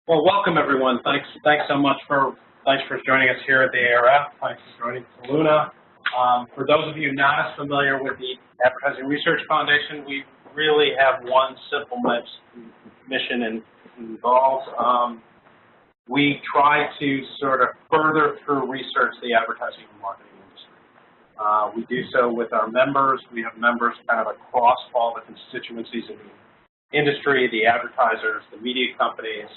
Well, welcome everyone. Thanks so much thanks for joining us here at the ARF. Thanks for joining Soluna. For those of you not as familiar with the Advertising Research Foundation, we really have one simple mission and involved. We try to sort of further through research the advertising and marketing industry. We do so with our members. We have members kind of across all the constituencies in the industry, the advertisers, the media companies,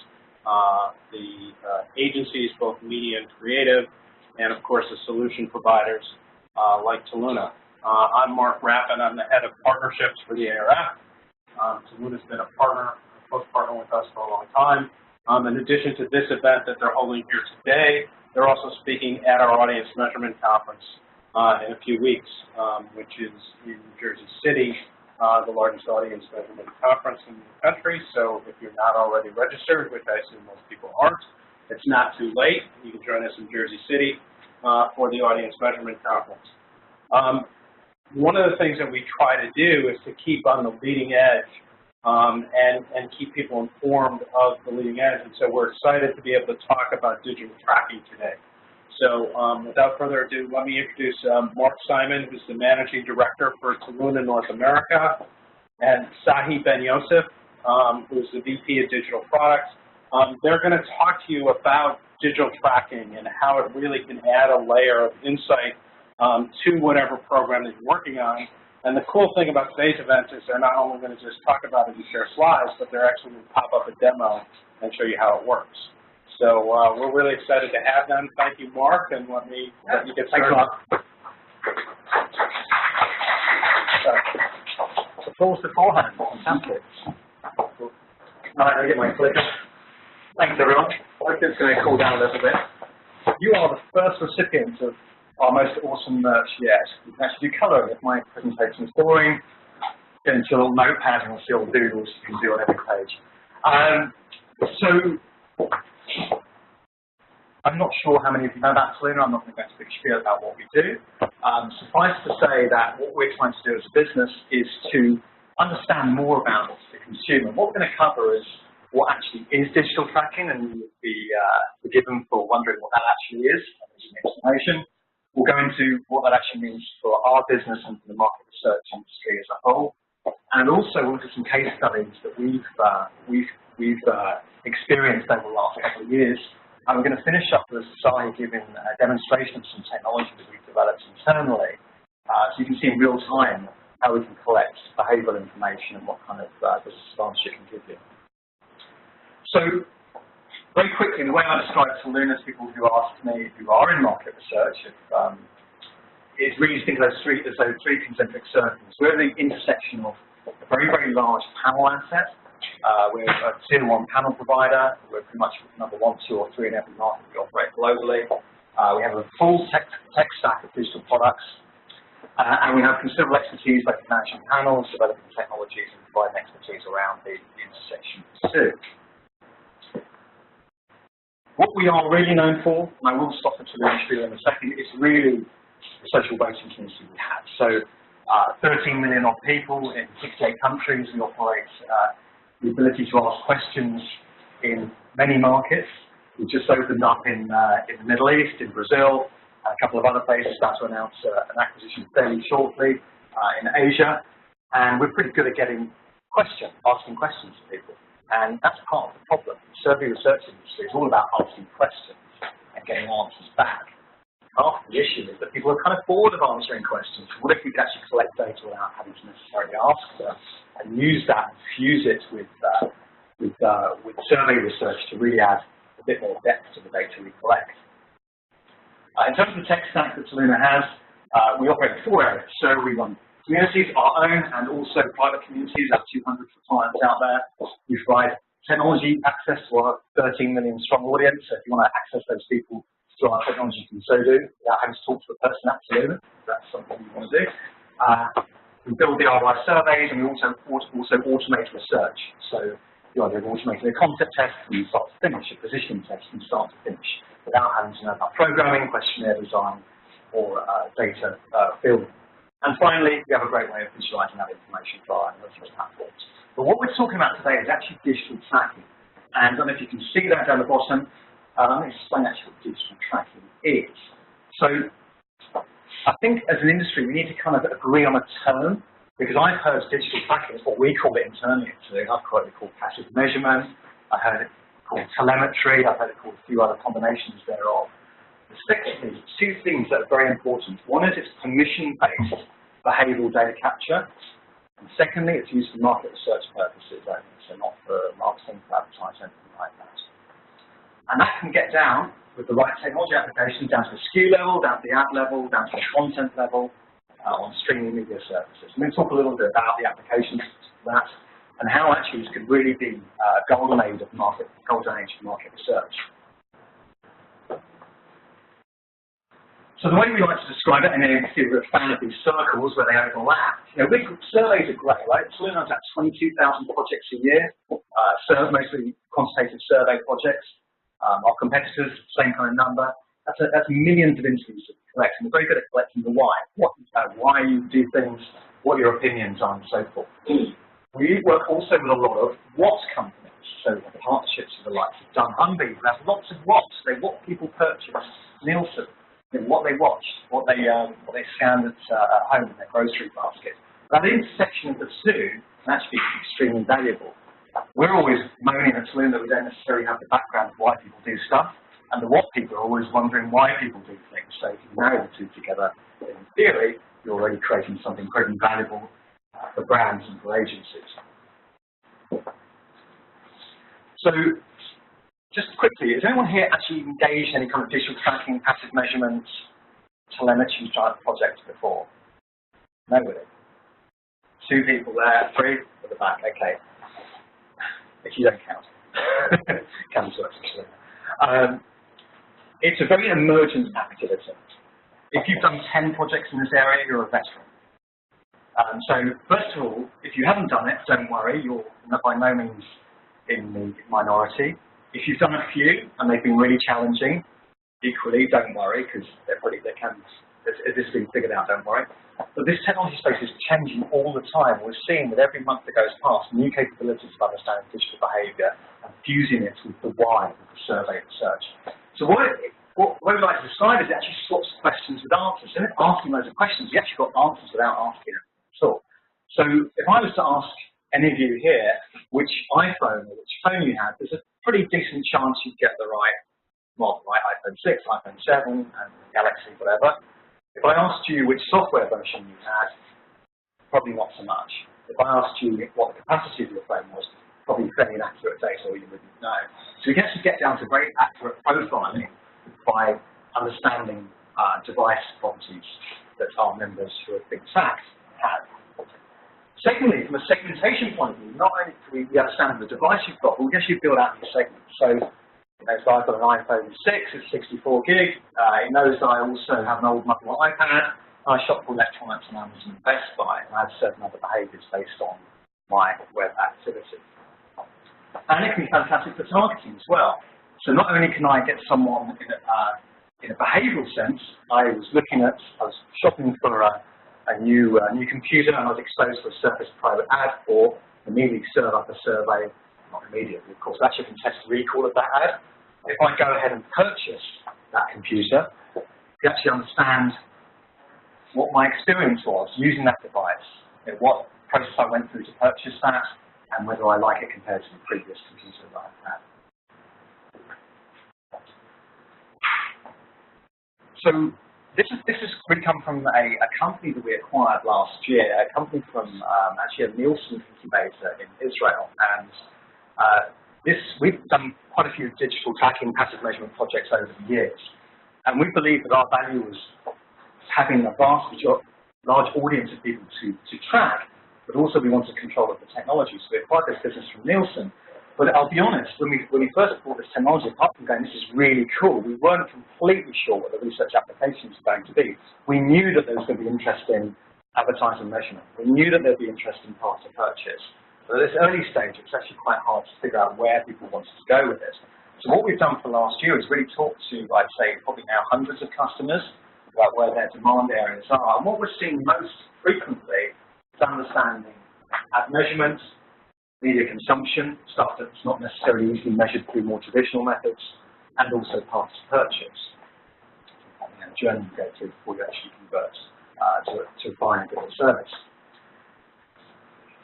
the agencies, both media and creative, and of course the solution providers like Soluna. I'm Mark Rappin. I'm the head of partnerships for the ARF. Soluna's been a close partner with us for a long time. In addition to this event that they're holding here today, they're also speaking at our audience measurement conference in a few weeks, which is in Jersey City, the largest audience measurement conference in the country. So if you're not already registered, which I assume most people aren't, it's not too late. You can join us in Jersey City for the audience measurement conference. One of the things that we try to do is to keep on the leading edge and keep people informed of the leading edge. And so we're excited to be able to talk about digital tracking today. So without further ado, let me introduce Mark Simon, who's the Managing Director for Soluna North America, and Sahi Ben Yosef, who's the VP of Digital Products. They're going to talk to you about digital tracking and how it really can add a layer of insight to whatever program that you're working on. And the cool thing about today's event is they're not only going to just talk about it and share slides, but they're actually going to pop up a demo and show you how it works. So we're really excited to have them. Thank you, Mark, and let you get started. Thanks, Mark. Applause beforehand. Fantastic. Right, let me get my clicker. Thanks, everyone. I'm just going to cool down a little bit. You are the first recipients of our most awesome merch yet. You can actually do colouring if my presentation is boring. Get into your little notepad and you'll see all the doodles you can do on every page. I'm not sure how many of you know about Soluna. I'm not going to go into a big spiel about what we do. Suffice to say that what we're trying to do as a business is to understand more about the consumer. What we're going to cover is what actually is digital tracking, and you'll be forgiven for wondering what that actually is as an explanation. We'll go into what that actually means for our business and for the market research industry as a whole. And also we'll look at some case studies that we've experienced over the last couple of years. And we're going to finish up with Sahi giving a demonstration of some technology that we've developed internally, so you can see in real time how we can collect behavioural information and what kind of business advantage it can give you. So, very quickly, the way I describe Soluna to people who ask me, who are in market research, is really think of those three concentric circles. We're at the intersection of a very, very large panel asset. We're a tier 1 panel provider. We're pretty much number 1, 2, or 3 in every market we operate globally. We have a full tech stack of digital products. And we have considerable expertise like managing panels, developing technologies, and providing expertise around the intersection too. What we are really known for, and I will stop the Soluna spiel in a second, is really the social voting community we have. So 13 million odd people in 68 countries. We operate the ability to ask questions in many markets. We've just opened up in the Middle East, in Brazil, and a couple of other places, about to announce an acquisition fairly shortly in Asia. And we're pretty good at asking questions to people. And that's part of the problem. The survey research industry is all about asking questions and getting answers back. Half the issue is that people are kind of bored of answering questions. What if we could actually collect data without having to necessarily ask them, and use that and fuse it with survey research to really add a bit more depth to the data we collect. In terms of the tech stack that Soluna has, we operate in 4 areas. So we run communities, our own, and also private communities, about 200 clients out there. We provide technology access to our 13 million strong audience. So if you want to access those people through our technology, you can so do without having to talk to a person at Soluna, if that's something you want to do. We build the ROI surveys, and we also automate research. So the idea of automating a concept test from start to finish, a positioning test from start to finish, without having to know about programming, questionnaire design, or data fielding. And finally, we have a great way of visualizing that information via analytics platforms. But what we're talking about today is actually digital tracking. And I don't know if you can see that down the bottom. Let me explain actually what digital tracking is. So I think as an industry, we need to kind of agree on a term, because I've heard digital tracking is what we call it internally. I've heard it called passive measurement. I heard it called telemetry. I've heard it called a few other combinations thereof. Effectively, two things that are very important. One is it's permission-based behavioural data capture. And secondly, it's used for market research purposes only, so not for marketing, for advertising, anything like that. And that can get down with the right technology applications, down to the SKU level, down to the ad level, down to the content level, on streaming media services. I'm going to talk a little bit about the applications of that and how actually this could really be a golden age of market research. So the way we like to describe it, and you can see we're a fan of these circles where they overlap. Surveys are great, right? Soluna has 22,000 projects a year, mostly quantitative survey projects. Our competitors, same kind of number. That's millions of interviews that we collect, and we're very good at collecting the why. Why you do things, what your opinions are, and so forth. We work also with a lot of what companies, so we have partnerships with the likes of dunnhumby, who have lots of what people purchase, Nielsen, what they watch, what they scan at home in their grocery basket. That intersection of the two can actually be extremely valuable. We're always moaning at Soluna that we don't necessarily have the background of why people do stuff, and the what people are always wondering why people do things. So if you marry the two together, in theory, you're already creating something pretty valuable for brands and for agencies. So just quickly, has anyone here actually engaged in any kind of digital tracking, passive measurements, telemetry type projects before? Nobody? 2 people there, 3 at the back, okay. If you don't count. Counts works actually. It's a very emergent activity. If you've done 10 projects in this area, you're a veteran. So first of all, if you haven't done it, don't worry, you're by no means in the minority. If you've done a few and they've been really challenging, equally, don't worry, because this has been figured out, don't worry. But this technology space is changing all the time. We're seeing that every month that goes past, new capabilities of understanding digital behaviour and fusing it with the why, with the survey research. So what we like to describe is it actually swaps questions with answers. So asking loads of questions, you actually got answers without asking them at all. So if I was to ask any of you here which iPhone or which phone you had, there's a pretty decent chance you'd get the right model, right? iPhone 6, iPhone 7, and Galaxy, whatever. If I asked you which software version you had, probably not so much. If I asked you what the capacity of your phone was, probably fairly inaccurate data or you wouldn't know. So we actually get down to very accurate profiling by understanding device properties that our members who are big SACs have. Secondly, from a segmentation point of view, not only do we understand the device you've got, but we actually build out these segments. So so I've got an iPhone 6, it's 64 gig. It knows that I also have an old mobile iPad. I shop for electronics on Amazon and Best Buy, and I have certain other behaviours based on my web activity. And it can be fantastic for targeting as well. So not only can I get someone in a behavioural sense, I was shopping for a new computer, and I was exposed to a Surface Private ad for immediately serve up a survey. Not immediately, of course, that should contest recall of that ad. If I go ahead and purchase that computer, you actually understand what my experience was using that device, what process I went through to purchase that, and whether I like it compared to the previous computer that I've had. So this has really come from a company that we acquired last year, a company from actually a Nielsen incubator in Israel, and we've done quite a few digital tracking, passive measurement projects over the years, and we believe that our value was having a large audience of people to track, but also we wanted control of the technology. So we acquired this business from Nielsen. But I'll be honest, when we first bought this technology, apart from going, this is really cool, we weren't completely sure what the research applications were going to be. We knew that there was going to be interest in advertising measurement. We knew that there'd be interest in path to purchase. But at this early stage, it was actually quite hard to figure out where people wanted to go with it. So what we've done for last year is really talk to, I'd say, probably now hundreds of customers about where their demand areas are. And what we're seeing most frequently is understanding ad measurement, media consumption, stuff that's not necessarily easily measured through more traditional methods, and also paths to purchase, the journey you go through before you actually convert to buying a good or service.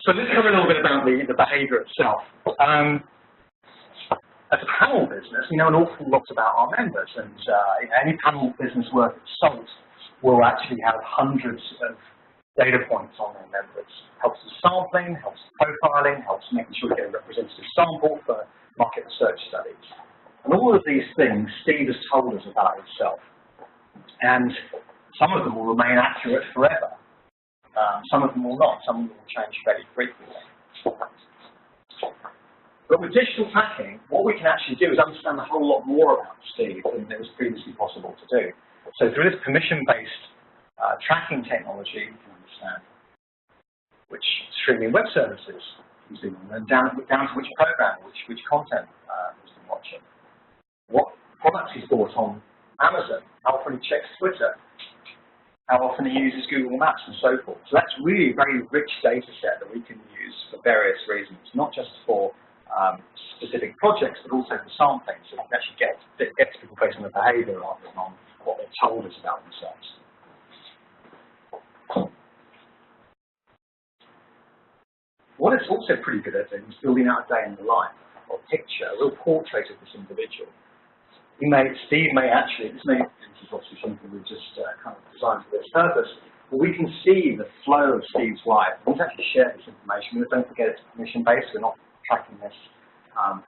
So let's cover a little bit about the behaviour itself. As a panel business, we know an awful lot about our members, and any panel business worth its salt will actually have hundreds of data points on their members. Helps with sampling, helps with profiling, helps making sure you get a representative sample for market research studies. And all of these things Steve has told us about himself. And some of them will remain accurate forever. Some of them will not. Some of them will change fairly frequently. But with digital tracking, what we can actually do is understand a whole lot more about Steve than it was previously possible to do. So through this permission-based tracking technology, we can understand which streaming web services he's been on, and down to which program, which content he's been watching, what products he's bought on Amazon, how often he checks Twitter, how often he uses Google Maps, and so forth. So that's really a very rich data set that we can use for various reasons, not just for specific projects, but also for sampling, so we can actually get to people based on the behaviour rather than on what they've told us about themselves. What it's also pretty good at doing is building out a day in the life, or picture, a real portrait of this individual. Steve may actually, this is obviously something we've just kind of designed for this purpose, but we can see the flow of Steve's life. He's actually shared this information, but don't forget it's permission-based. We're not tracking this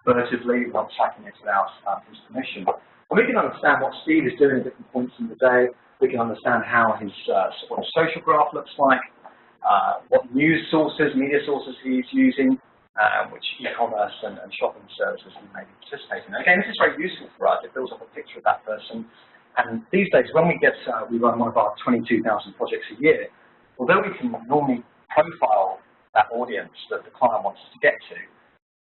furtively, we're not tracking it without his permission. And we can understand what Steve is doing at different points in the day. We can understand how what his social graph looks like, what news sources, media sources he's using, which e-commerce and shopping services he may be participating in. Again, this is very useful for us. It builds up a picture of that person. And these days, when we run one of our 22,000 projects a year, although we can normally profile that audience that the client wants us to get to,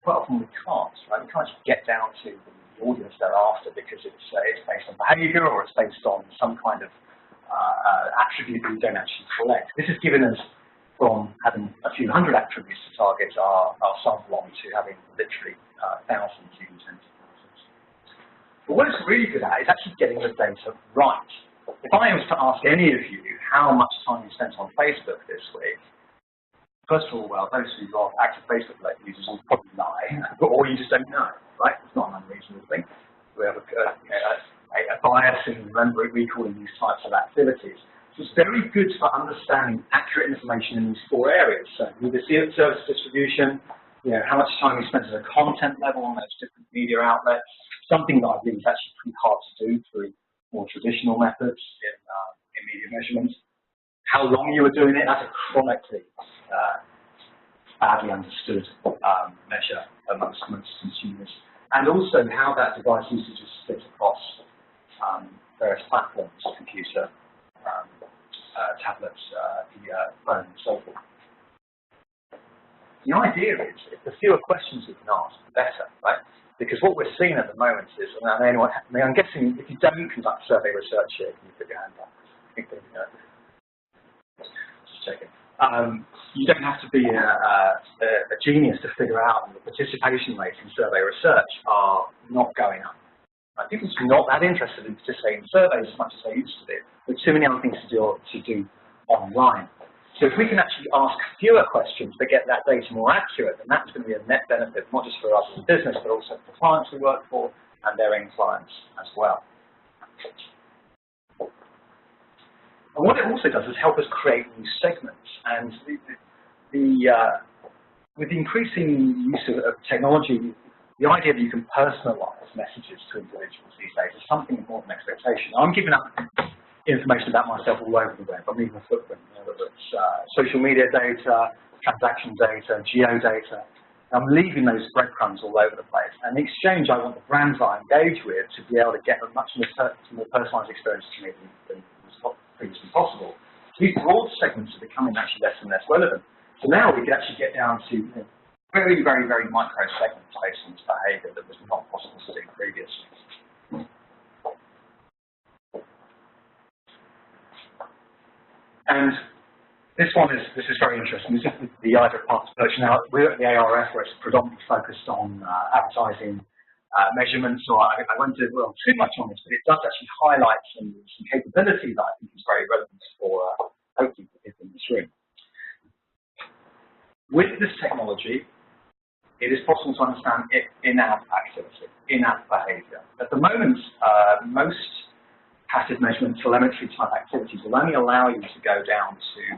quite often we can't, right? We can't get down to the audience they're after because it's based on behaviour or it's based on some kind of attribute that we don't actually collect. This has given us, from having a few hundred attributes to target our sample on, to having literally thousands, even tens of thousands. But what it's really good at is actually getting the data right. If I was to ask any of you how much time you spent on Facebook this week, first of all, well, those of you who are active Facebook users will probably lie, or you just don't know, right? It's not an unreasonable thing. We have a bias in recalling these types of activities. So it's very good for understanding accurate information in these four areas. So the service distribution, how much time you spent at a content level on those different media outlets, something that I believe is actually pretty hard to do through more traditional methods in media measurement. How long you were doing it, that's a chronically badly understood measure amongst most consumers. And also how that device usage is split across various platforms, computer, tablets, phone, and so forth. The idea is, the fewer questions we can ask, the better, right? Because what we're seeing at the moment is, I'm guessing if you don't conduct survey research here, can you put your hand up? Just checking. You don't have to be a genius to figure out that the participation rates in survey research are not going up. Right? People are not that interested in participating in surveys as much as they used to be. There are too many other things to do online. So if we can actually ask fewer questions but get that data more accurate, then that's going to be a net benefit, not just for us as a business, but also for the clients we work for and their end clients as well. And what it also does is help us create new segments. And with the increasing use of technology, the idea that you can personalize messages to individuals these days is something more than expectation. I'm giving up information about myself all over the web. I'm leaving a footprint, whether it's social media data, transaction data, geo data. I'm leaving those breadcrumbs all over the place. And in exchange, I want the brands that I engage with to be able to get a much more personalized experience to me than was previously possible. These broad segments are becoming actually less and less relevant. So now we can actually get down to very, very, very micro segments based on this behavior that was not possible to do previously. And This is very interesting. This is the idea of path to purchase. Now, we're at the ARF, where it's predominantly focused on advertising measurements, so I won't do too much on this, but it does actually highlight some capability that I think is very relevant for hopefully for people in this room. With this technology, it is possible to understand in-app activity, in-app behavior. At the moment, most passive measurement telemetry type activities will only allow you to go down to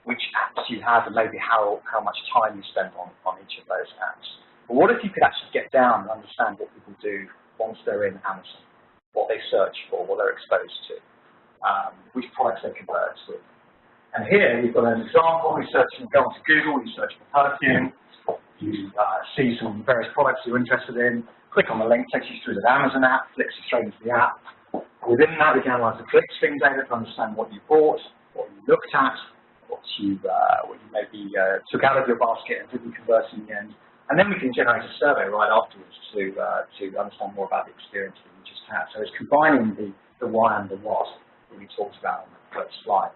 which apps you have and maybe how much time you spend on each of those apps. But what if you could actually get down and understand what people do once they're in Amazon, what they search for, what they're exposed to, which products they convert with. And here you've got an example. You go onto Google, you search for perfume, you see some various products you're interested in, click on the link, takes you through the Amazon app, flicks you straight into the app. Within that, we can analyze the click-string data to understand what you bought, what you looked at, what you maybe took out of your basket and didn't convert in the end. And then we can generate a survey right afterwards to understand more about the experience that you just had. So it's combining the why and the what that we talked about on the first slide.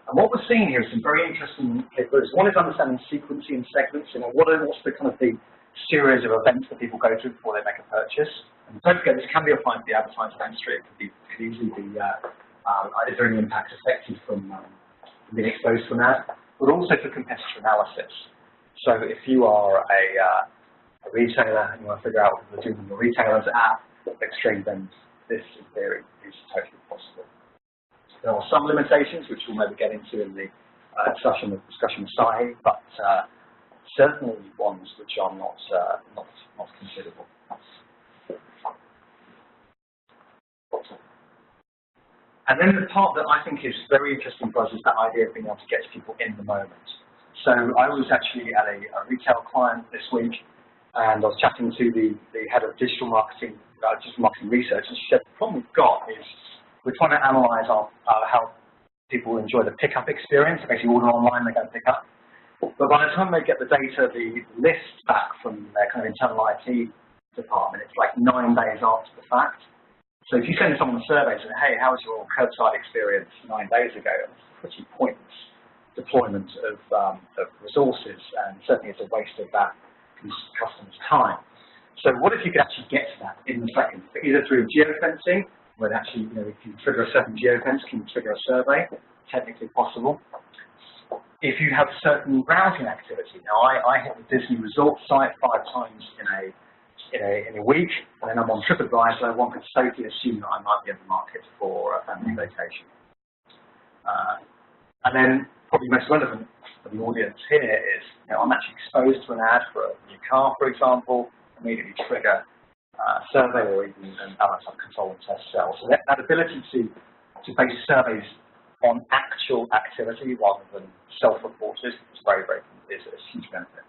And what we're seeing here is some very interesting capabilities. One is understanding sequencing and segments. What's the kind of the series of events that people go through before they make a purchase. And don't forget, this can be applied to the advertising industry. It could easily be, is there any impact affected from being exposed to an ad, but also for competitor analysis. So if you are a retailer and you want to figure out what people are doing on the retailer's app, Extreme, then this, in theory, is totally possible. There are some limitations, which we'll maybe get into in the discussion with Sahi, but certainly ones which are not considerable. And then the part that I think is very interesting for us is that idea of being able to get to people in the moment. So I was actually at a retail client this week, and I was chatting to the head of digital marketing research, and she said the problem we've got is we're trying to analyse how people enjoy the pickup experience. They basically order online, they go and pick up. But by the time they get the data, the list back from their kind of internal IT department, it's like 9 days after the fact. So if you send someone a survey and say, hey, how was your curbside experience 9 days ago? It's a pretty pointless deployment of resources, and certainly it's a waste of that customer's time. So what if you could actually get to that in a second, either through geofencing, where actually, if you trigger a certain geofence, can you trigger a survey? Technically possible. If you have certain browsing activity, now I hit the Disney Resort site 5 times in a week, and then I'm on TripAdvisor, one could safely assume that I might be in the market for a family vacation. And then, probably most relevant for the audience here is, I'm actually exposed to an ad for a new car, for example, immediately trigger survey or even an outside control and test cell. So that ability to base surveys on actual activity rather than self-reported is is a huge benefit.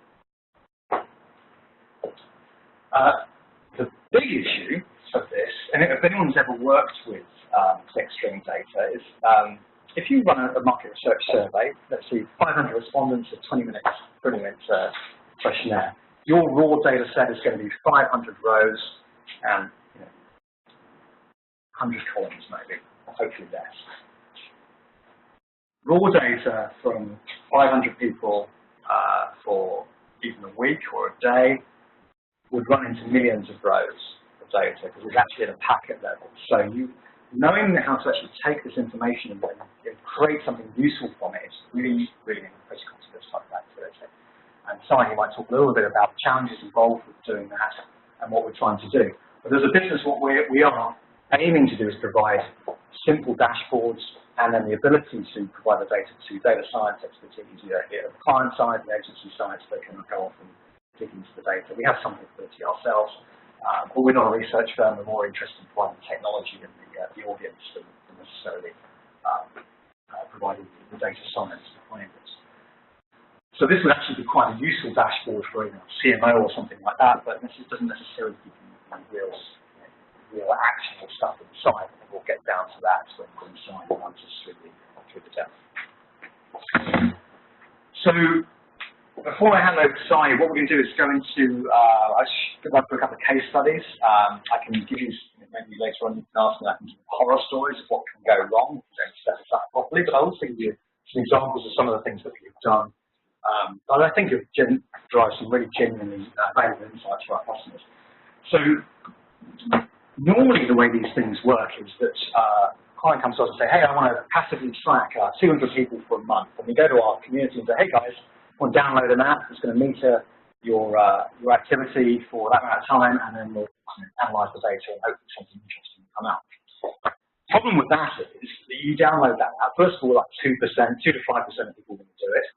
The big issue of this, and if anyone's ever worked with click-string data, is if you run a market research survey, let's see, 500 respondents at 20 minutes questionnaire, your raw data set is going to be 500 rows and 100 columns maybe, hopefully less. Raw data from 500 people for even a week or a day would run into millions of rows of data because it's actually at a packet level. So knowing how to actually take this information and create something useful from it is really, really critical to this type of activity. And Sahi might talk a little bit about the challenges involved with doing that and what we're trying to do. But as a business, what we are aiming to do is provide simple dashboards and then the ability to provide the data to data science expertise either here at the client side, the agency side, so they can go off and dig into the data. We have some capability ourselves, but we're not a research firm. We're more interested in providing the technology and the audience than necessarily providing the data science behind it. So this would actually be quite a useful dashboard for a CMO or something like that, but this doesn't necessarily give you real actionable stuff inside. I think we'll get down to that when Sahi runs us through the demo. So before I hand over to Sahi, what we're going to do is go into, I should go through a couple of case studies. I can give you, maybe later on you can ask me, I can give you horror stories of what can go wrong if you don't set this up properly, but I'll also give you some examples of some of the things that we've done. But I think it drives some really genuinely valuable insights for our customers. So normally the way these things work is that a client comes to us and say, hey, I want to passively track 200 people for a month. And we go to our community and say, hey guys, I want to download an app that's going to meter your activity for that amount of time, and then we'll analyze the data and hopefully something interesting will come out. The problem with that is that you download that app. First of all, like 2 to 5% of people are going to do it.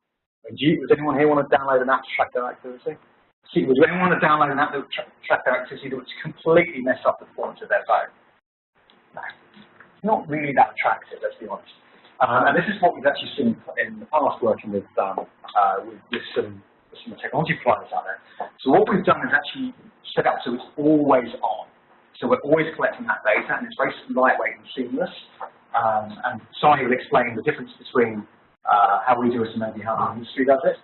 Does anyone here want to download an app to track their activity? Would anyone want to download an app that would track their activity that would completely mess up the performance of their phone? No. It's not really that attractive, let's be honest. And this is what we've actually seen in the past working with some technology providers out there. So what we've done is actually set up so it's always on. So we're always collecting that data, and it's very lightweight and seamless. And Sai will explain the difference between how we do it and maybe how the industry does it.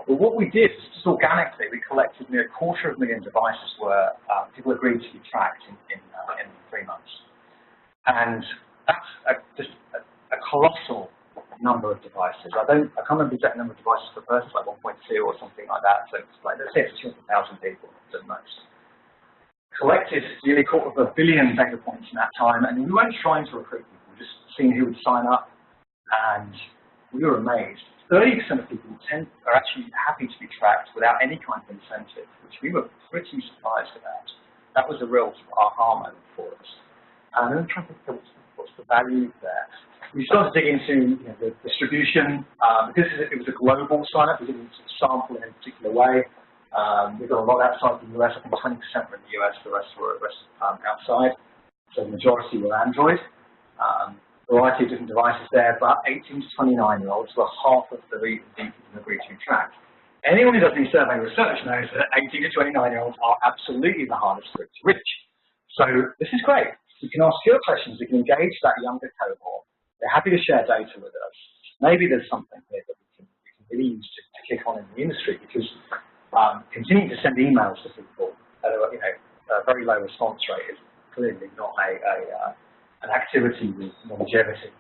But what we did is just organically, we collected near 250,000 devices where people agreed to be tracked in 3 months. And that's just a colossal number of devices. I can't remember the exact number of devices per person, it's like 1.2 or something like that. So it's like, let's say it's 200,000 people at most. Collected nearly 250 million data points in that time, and we weren't trying to recruit people, we just seeing who would sign up, and we were amazed. 30% of people are actually happy to be tracked without any kind of incentive, which we were pretty surprised about. That was a real aha moment for us. And then trying to think what's the value there. We started to dig into the distribution. Because it was a global sign-up, we didn't sample in a particular way. We've got a lot outside the US. I think 20% were in the US, the rest were outside. So the majority were Android. Variety of different devices there, but 18 to 29-year-olds were half of the people who agreed to be tracked. Anyone who does any survey research knows that 18 to 29-year-olds are absolutely the hardest group to reach. So this is great. You can ask fewer questions, you can engage that younger cohort. They're happy to share data with us. Maybe there's something here that we can really use to kick on in the industry, because continuing to send emails to people at a very low response rate is clearly not an activity with longevity.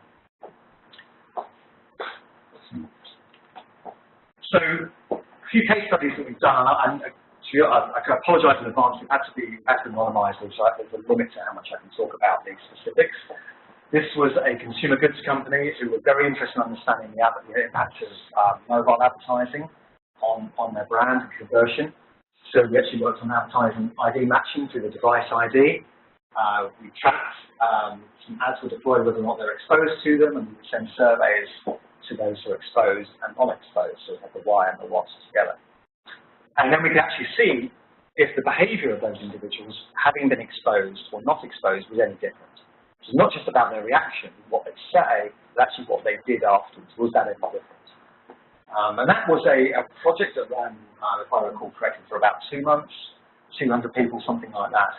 So a few case studies that we've done, and I can apologise in advance, we've had to be anonymised, so there's a limit to how much I can talk about these specifics. This was a consumer goods company who were very interested in understanding the impact of mobile advertising on their brand and conversion. So we actually worked on advertising ID matching through the device ID. We tracked some ads were deployed whether or not they're exposed to them, and we would send surveys to those who are exposed and unexposed, so we have the why and the what together. And then we could actually see if the behaviour of those individuals, having been exposed or not exposed, was any different. So it's not just about their reaction, what they say, but actually what they did afterwards. Was that any different? And that was a project that ran, if I recall correctly, for about 2 months, 200 people, something like that.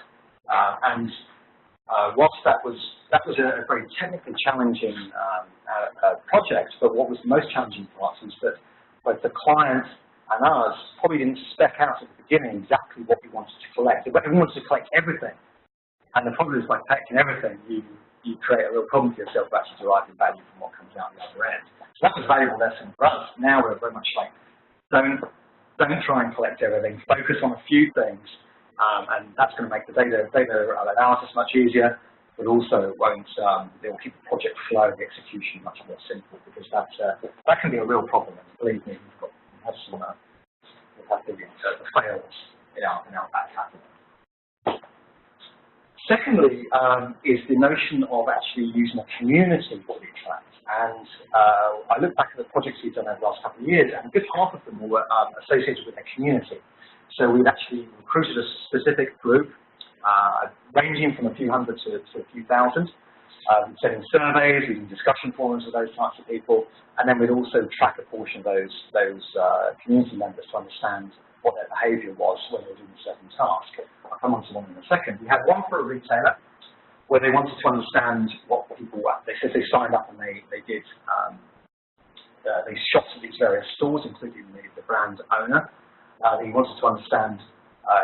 Whilst that was a very technically challenging project, but what was most challenging for us is that both the client and us probably didn't spec out at the beginning exactly what we wanted to collect. We wanted to collect everything, and the problem is by collecting everything, you create a real problem for yourself by actually deriving value from what comes out the other end. So that was a valuable lesson for us. Now we're very much like, don't try and collect everything. Focus on a few things. And that's going to make the data analysis much easier, but also it will keep the project flow and the execution much more simple, because that can be a real problem. And believe me, we've had the fails in our back catalog. Secondly, is the notion of actually using a community to be tracked. And I look back at the projects we've done over the last couple of years, and a good half of them were associated with a community. So we've actually recruited a specific group, ranging from a few hundred to a few thousand. We'd send in surveys, we'd do discussion forums with those types of people, and then we'd also track a portion of those community members to understand what their behaviour was when they were doing a certain task. I'll come on to one in a second. We had one for a retailer, where they wanted to understand what people were. They said they signed up and they did they shopped at these various stores, including the brand owner. They wanted to understand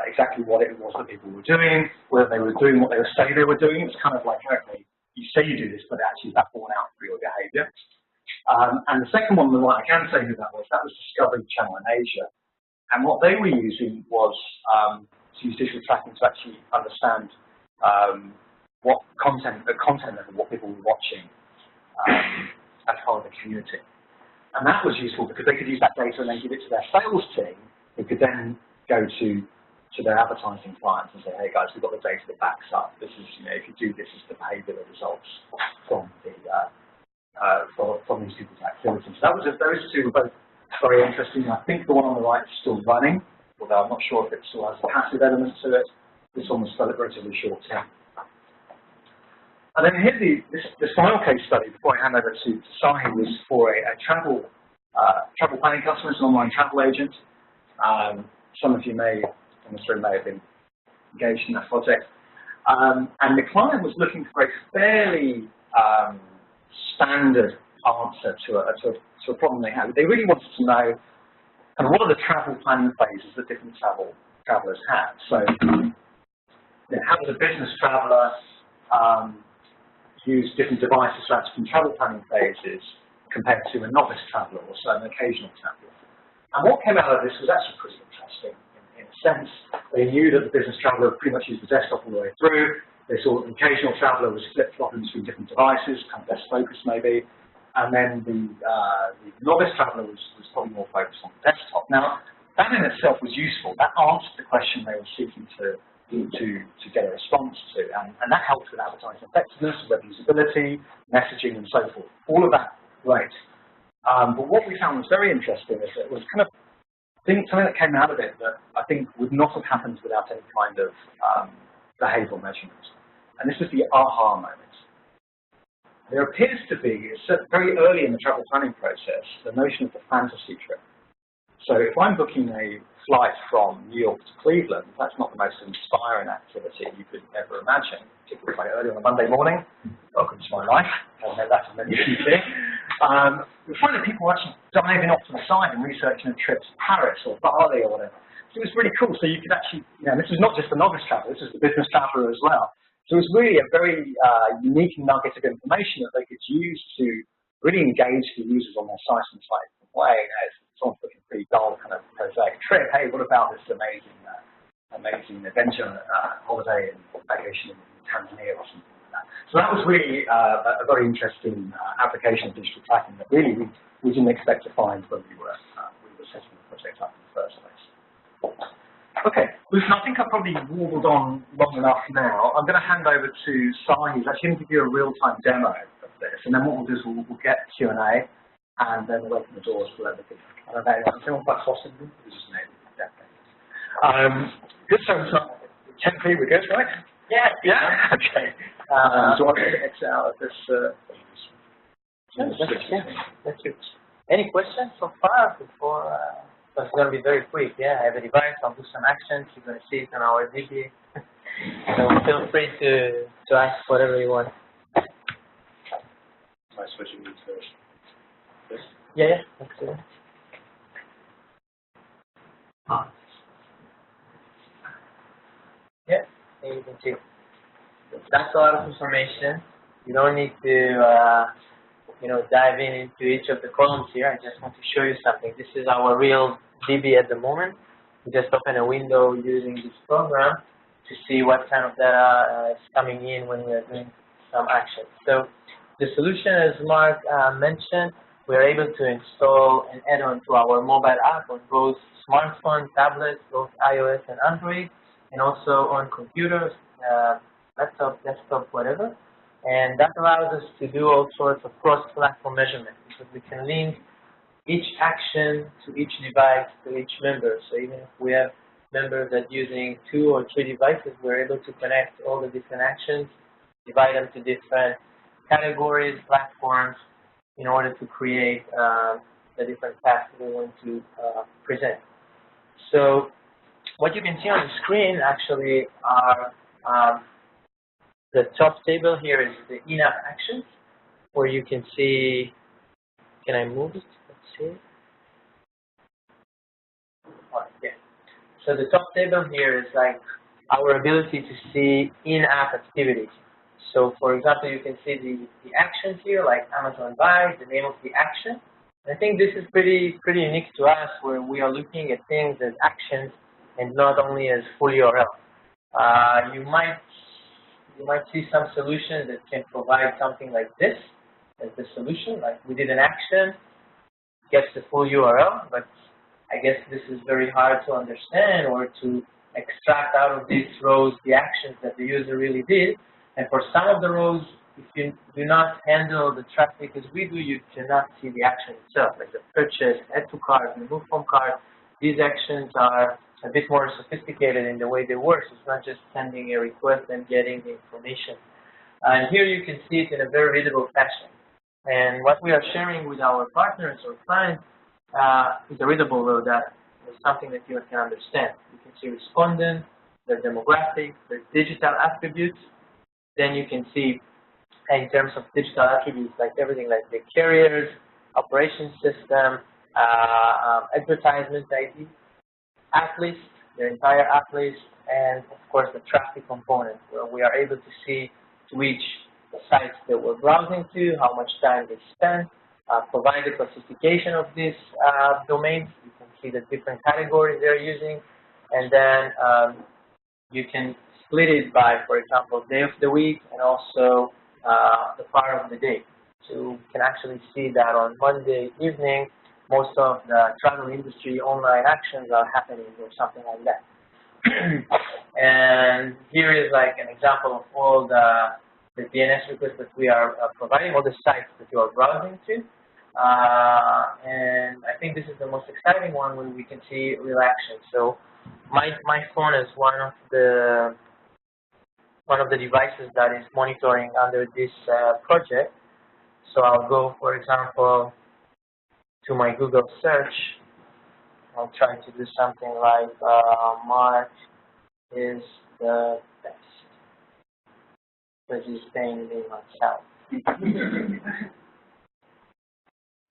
exactly what it was that people were doing, whether they were doing what they say they were doing. It's kind of like, okay, you say you do this, but actually is that borne out through your behaviour? And the second one, the one I can say who that was Discovery Channel in Asia. And what they were using was to use digital tracking to actually understand what the content level, what people were watching as part of the community. And that was useful because they could use that data and then give it to their sales team, who could then go to their advertising clients and say, hey guys, we've got the data that backs up. This is, if you do this, is the behavioural results from the from these people's activities. So those two were both very interesting. I think the one on the right is still running, although I'm not sure if it still has a passive element to it. This one was relatively short term. And then here, this final case study, before I hand over to Sahi, was for a travel planning customer, an online travel agent. Some of you in this room may have been engaged in that project. And the client was looking for a fairly standard answer to a problem they had. They really wanted to know kind of what are the travel planning phases that different travelers have. So, how does a business traveler use different devices to actually travel planning phases compared to a novice traveler or so an occasional traveler? And what came out of this was actually pretty interesting. In a sense, they knew that the business traveler pretty much used the desktop all the way through. They saw that the occasional traveler was flip-flopping between different devices, kind of less focused maybe. And then the novice traveler was probably more focused on the desktop. Now, that in itself was useful. That answered the question they were seeking to get a response to. And that helped with advertising effectiveness, web usability, messaging, and so forth. All of that, great. But what we found was very interesting is that it was kind of something that came out of it that I think would not have happened without any kind of behavioral measurement. And this was the aha moment. There appears to be, very early in the travel planning process, the notion of the fantasy trip. So if I'm booking a flight from New York to Cleveland, that's not the most inspiring activity you could ever imagine, particularly quite early on a Monday morning. Welcome to my life. I'll know that for many of you here. We find that people are actually diving off to the side and researching a trip to Paris or Bali or whatever. So it was really cool. So you could actually, this is not just the novice traveler, this is the business traveler as well. So it was really a very unique nugget of information that they could use to really engage the users on their site in a slightly different way. If someone's looking pretty dull, kind of prosaic trip, hey, what about this amazing adventure holiday and vacation in Tanzania or something like that? So that was really a very interesting application of digital tracking that really we didn't expect to find when we were setting the project up in the first place. Okay, listen, I think I've probably warbled on long enough now. I'm going to hand over to Sahi, who's actually going to give you a real-time demo of this, and then what we'll do is we'll get Q&A, and then we'll open the doors for everything. I don't know, is anyone quite sausage? This is maybe, definitely. Good, so 10p, we're good, right? Yeah. Yeah? Okay. So I'll get X out of this. That's good. Any questions so far before? It's going to be very quick. Yeah, I have a device. I'll do some actions. You're going to see it on our DB. So feel free to ask whatever you want. Am I switching to this? Yeah, that's it. Yeah, there you can see. That's a lot of information. You don't need to dive into each of the columns here. I just want to show you something. This is our real DB at the moment. We just open a window using this program to see what kind of data is coming in when we are doing some action. So the solution, as Mark mentioned, we're able to install an add-on to our mobile app on both smartphone, tablets, both iOS and Android, and also on computers, laptop, desktop, whatever. And that allows us to do all sorts of cross-platform measurement because we can link each action to each device, to each member. So even if we have members that are using 2 or 3 devices, we're able to connect all the different actions, divide them to different categories, platforms, in order to create the different tasks we want to present. So what you can see on the screen actually are the top table here is the in-app actions, where you can see, can I move it? Let's see. Yeah. So the top table here is like our ability to see in-app activities. So for example, you can see the actions here, like Amazon Buy, the name of the action. I think this is pretty unique to us, where we are looking at things as actions and not only as full URL. You might see some solutions that can provide something like this as the solution, like we did an action, gets the full URL, but I guess this is very hard to understand or to extract out of these rows the actions that the user really did. And for some of the rows, if you do not handle the traffic as we do, you cannot see the action itself, like the purchase, add to cart, remove from cart. These actions are a bit more sophisticated in the way they work. So it's not just sending a request and getting the information. And here you can see it in a very readable fashion. And what we are sharing with our partners or clients is a readable row data. It's something that you can understand. You can see respondents, their demographics, their digital attributes. Then you can see, in terms of digital attributes, like everything like the carriers, operation system, advertisement ID, app list, their entire app list, and of course the traffic component, where we are able to see to which sites that we're browsing to, how much time they spend, provide the classification of these domains. You can see the different categories they're using, and then you can split it by, for example, day of the week and also the part of the day. So you can actually see that on Monday evening, most of the travel industry online actions are happening or something like that. And here is like an example of all the DNS requests that we are providing, all the sites that you are browsing to. And I think this is the most exciting one, where we can see real action. So my phone is one of the devices that is monitoring under this project. So I'll go, for example, to my Google search. I'll try to do something like Mark is the best, because he's paying me myself.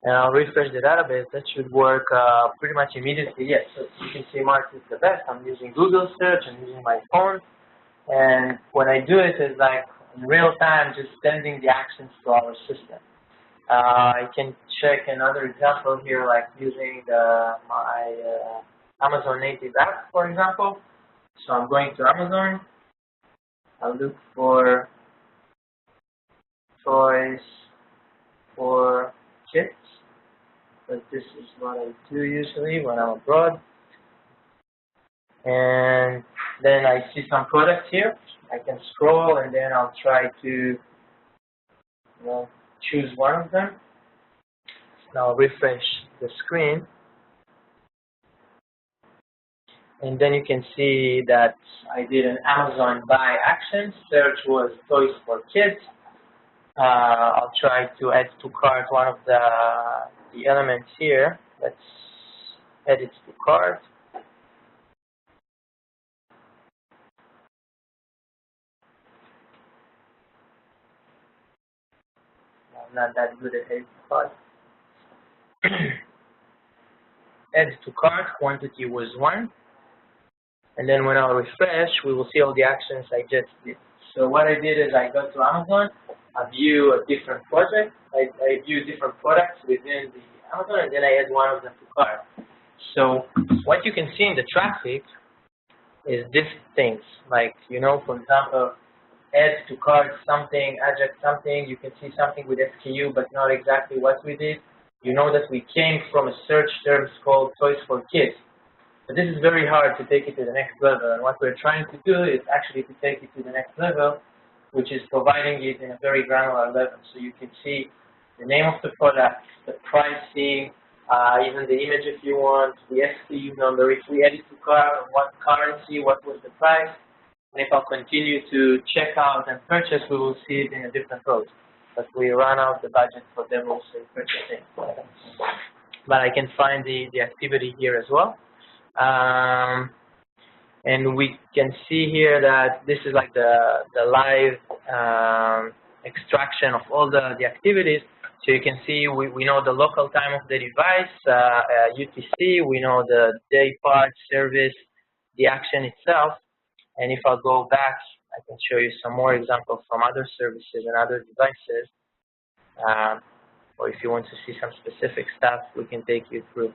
And I'll refresh the database. That should work pretty much immediately. Yes, so you can see Mark is the best. I'm using Google search. I'm using my phone. And when I do it, it's like in real time, just sending the actions to our system. I can check another example here, like using my Amazon native app, for example. So I'm going to Amazon. I'll look for toys for kids, but this is what I do usually when I'm abroad. And then I see some products here. I can scroll, and then I'll try to choose one of them. Now I'll refresh the screen. And then you can see that I did an Amazon buy action. Search was toys for kids. I'll try to add to cart one of the elements here. Let's edit to cart. I'm not that good at add to cart. Add to cart, quantity was 1. And then when I'll refresh, we will see all the actions I just did. So what I did is I go to Amazon, I view a different project, I view different products within the Amazon, and then I add one of them to cart. So what you can see in the traffic is these things, like, for example, add to cart something, adject something, you can see something with SKU, but not exactly what we did. You know that we came from a search terms called toys for kids. But this is very hard to take it to the next level, and what we're trying to do is actually to take it to the next level, which is providing it in a very granular level. So you can see the name of the product, the pricing, even the image if you want, the SKU number, if we add it to cart, what currency, what was the price. And if I'll continue to check out and purchase, we will see it in a different rows. But we run out the budget for demos and purchasing. But I can find the activity here as well. And we can see here that this is like the live extraction of all the activities. So you can see we know the local time of the device, UTC, we know the day part, service, the action itself. And if I'll go back I can show you some more examples from other services and other devices. Or if you want to see some specific stuff, we can take you through.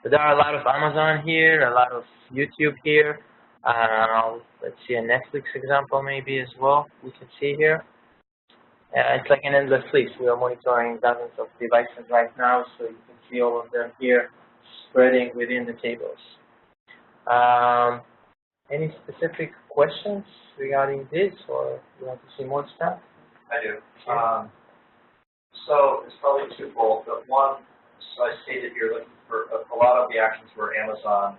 But there are a lot of Amazon here, a lot of YouTube here. Let's see a Netflix example maybe as well we can see here. It's like an endless list. We are monitoring dozens of devices right now, so you can see all of them here spreading within the tables. Any specific questions regarding this, or you want to see more stuff? I do. So it's probably twofold, but one, so I see that you're looking for a lot of the actions were Amazon.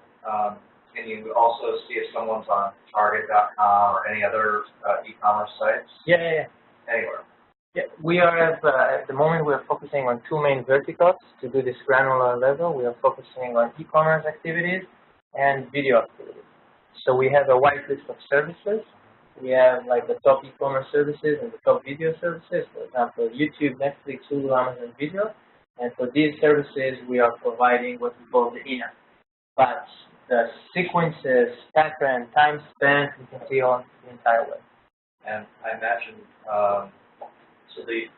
Can you also see if someone's on Target.com or any other e-commerce sites? Yeah. Anywhere. Yeah, we are at the moment we are focusing on two main verticals to do this granular level. We are focusing on e-commerce activities and video activities. So we have a wide list of services. We have like the top e-commerce services and the top video services. For example, YouTube, Netflix, Hulu, Amazon Video. And for these services, we are providing what we call the in-app. But the sequences, pattern, time spent, you can see on the entire web. And I imagine, so the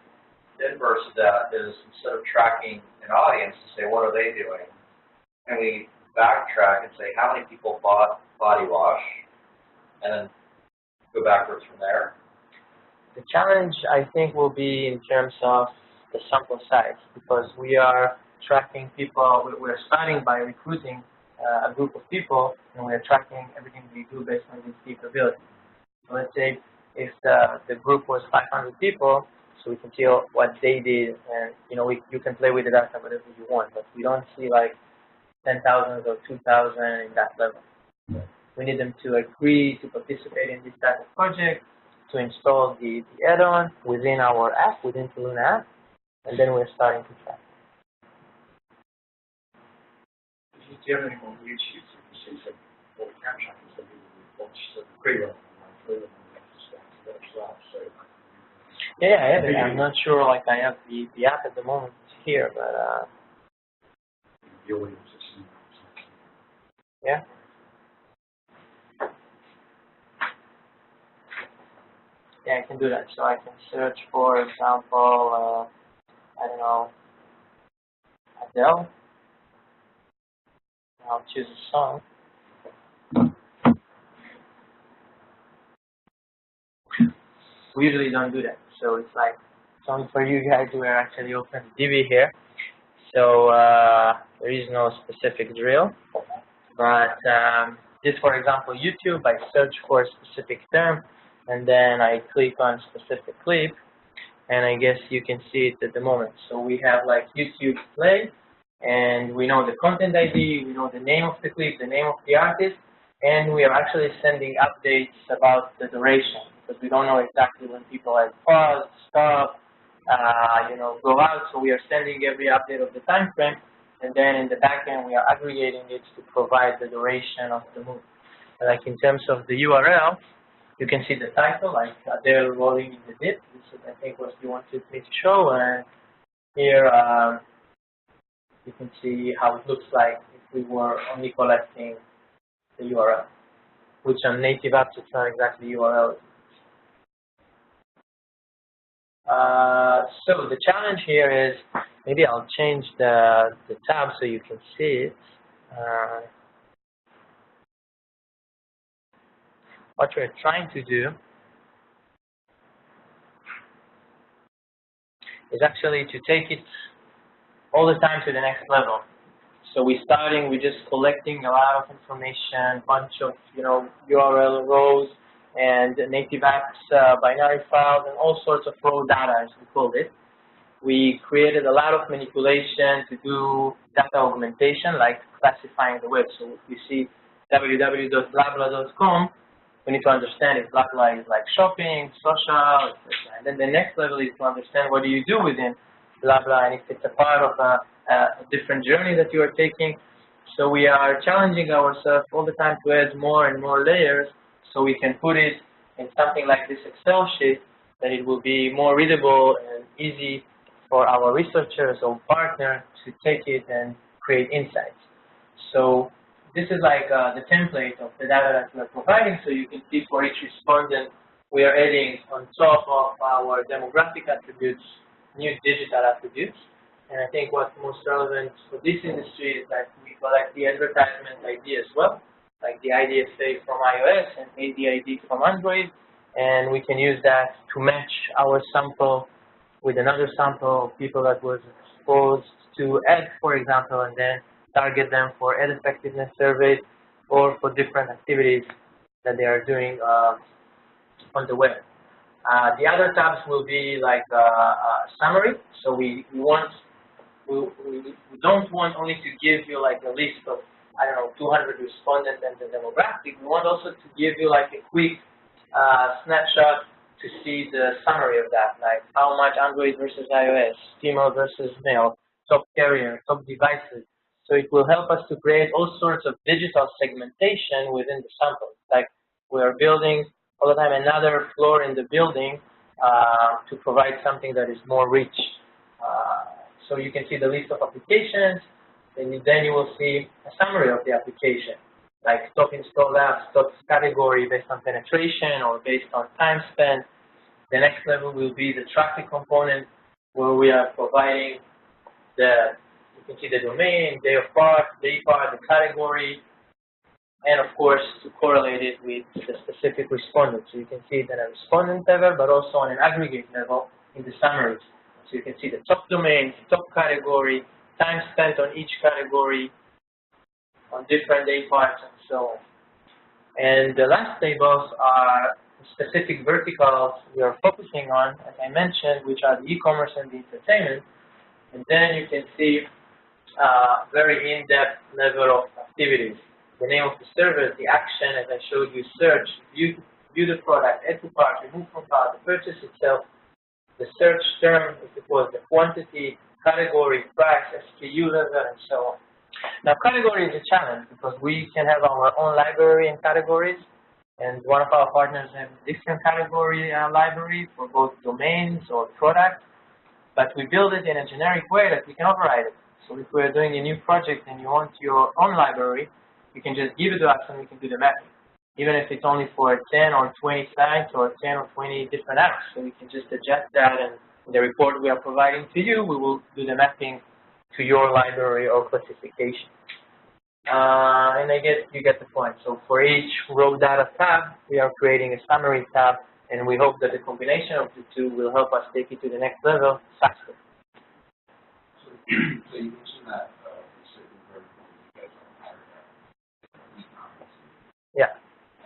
inverse of that is instead of tracking an audience to say, what are they doing? Can we backtrack and say, how many people bought body wash? And then go backwards from there? The challenge, I think, will be in terms of the sample size, because we are tracking people. We're starting by recruiting a group of people, and we're tracking everything we do based on these capabilities. So let's say if the group was 500 people, so we can see what they did, and you can play with the data whatever you want, but we don't see like 10,000 or 2,000 in that level. We need them to agree to participate in this type of project, to install the add-on within our app, within the Luna app, and then we're starting to track. Do you have anything on YouTube so you can see what we can track is that people will watch the pre-run and Yeah, I have it. I'm not sure, like I have the app at the moment here, but the audience is yeah. Yeah, I can do that. So I can search, for example, I don't know, Adele. I'll choose a song. We usually don't do that. So it's like, it's only for you guys who are actually open the DB here. So there is no specific drill. But this, for example, YouTube, I search for a specific term, and then I click on specific clip, and I guess you can see it at the moment. So we have like YouTube play, and we know the content ID, we know the name of the clip, the name of the artist, and we are actually sending updates about the duration, because we don't know exactly when people have paused, stopped, go out. So we are sending every update of the time frame, and then in the back end we are aggregating it to provide the duration of the movie. Like in terms of the URL, you can see the title, like Adele rolling in the dip. This is, I think, what you wanted me to show. And here you can see how it looks like if we were only collecting the URL, which on native apps it's not exactly URL. So the challenge here is, maybe I'll change the tab so you can see it. What we're trying to do is actually to take it all the time to the next level. So we're just collecting a lot of information, bunch of URL rows and native apps binary files and all sorts of raw data, as we called it. We created a lot of manipulation to do data augmentation, like classifying the web. So if you see www.blabla.com, we need to understand if Blabla is like shopping, social, etc. And then the next level is to understand what do you do within Blabla, and if it's a part of a different journey that you are taking. So we are challenging ourselves all the time to add more and more layers, so we can put it in something like this Excel sheet, that it will be more readable and easy for our researchers or partners to take it and create insights. So this is like the template of the data that we are providing, so you can see for each respondent we are adding on top of our demographic attributes, new digital attributes. And I think what's most relevant for this industry is that we collect the advertisement ID as well, like the IDFA from iOS and ADID from Android, and we can use that to match our sample with another sample of people that was exposed to ads, for example, and then target them for ad effectiveness surveys or for different activities that they are doing on the web. The other tabs will be like a summary. So we don't want only to give you like a list of, I don't know, 200 respondents and the demographic. We want also to give you like a quick snapshot to see the summary of that, like how much Android versus iOS, female versus male, top carrier, top devices. So it will help us to create all sorts of digital segmentation within the sample. Like we are building all the time another floor in the building to provide something that is more rich. So you can see the list of applications, and then you will see a summary of the application, like top installed apps, top category based on penetration or based on time spent. The next level will be the traffic component, where we are providing you can see the domain, day part, the category, and of course to correlate it with the specific respondent. So you can see it at a respondent level, but also on an aggregate level in the summaries. So you can see the top domain, top category, time spent on each category, on different day parts, and so on. And the last tables are specific verticals we are focusing on, as I mentioned, which are the e-commerce and the entertainment. And then you can see very in-depth level of activities. The name of the service, the action, as I showed you, search, view the product, add to cart, remove from cart, the purchase itself, the search term, if it was the quantity, category, price, SKU level, and so on. Now, category is a challenge because we can have our own library and categories, and one of our partners has a different category library for both domains or products, but we build it in a generic way that we can override it. So if we're doing a new project and you want your own library, you can just give it to us and we can do the mapping, even if it's only for 10 or 20 sites or 10 or 20 different apps. So we can just adjust that, and in the report we are providing to you, we will do the mapping to your library or classification. And I guess you get the point. So for each raw data tab, we are creating a summary tab, and we hope that the combination of the two will help us take it to the next level faster. So you mentioned that certain verticals you guys are hired e-commerce. Yeah.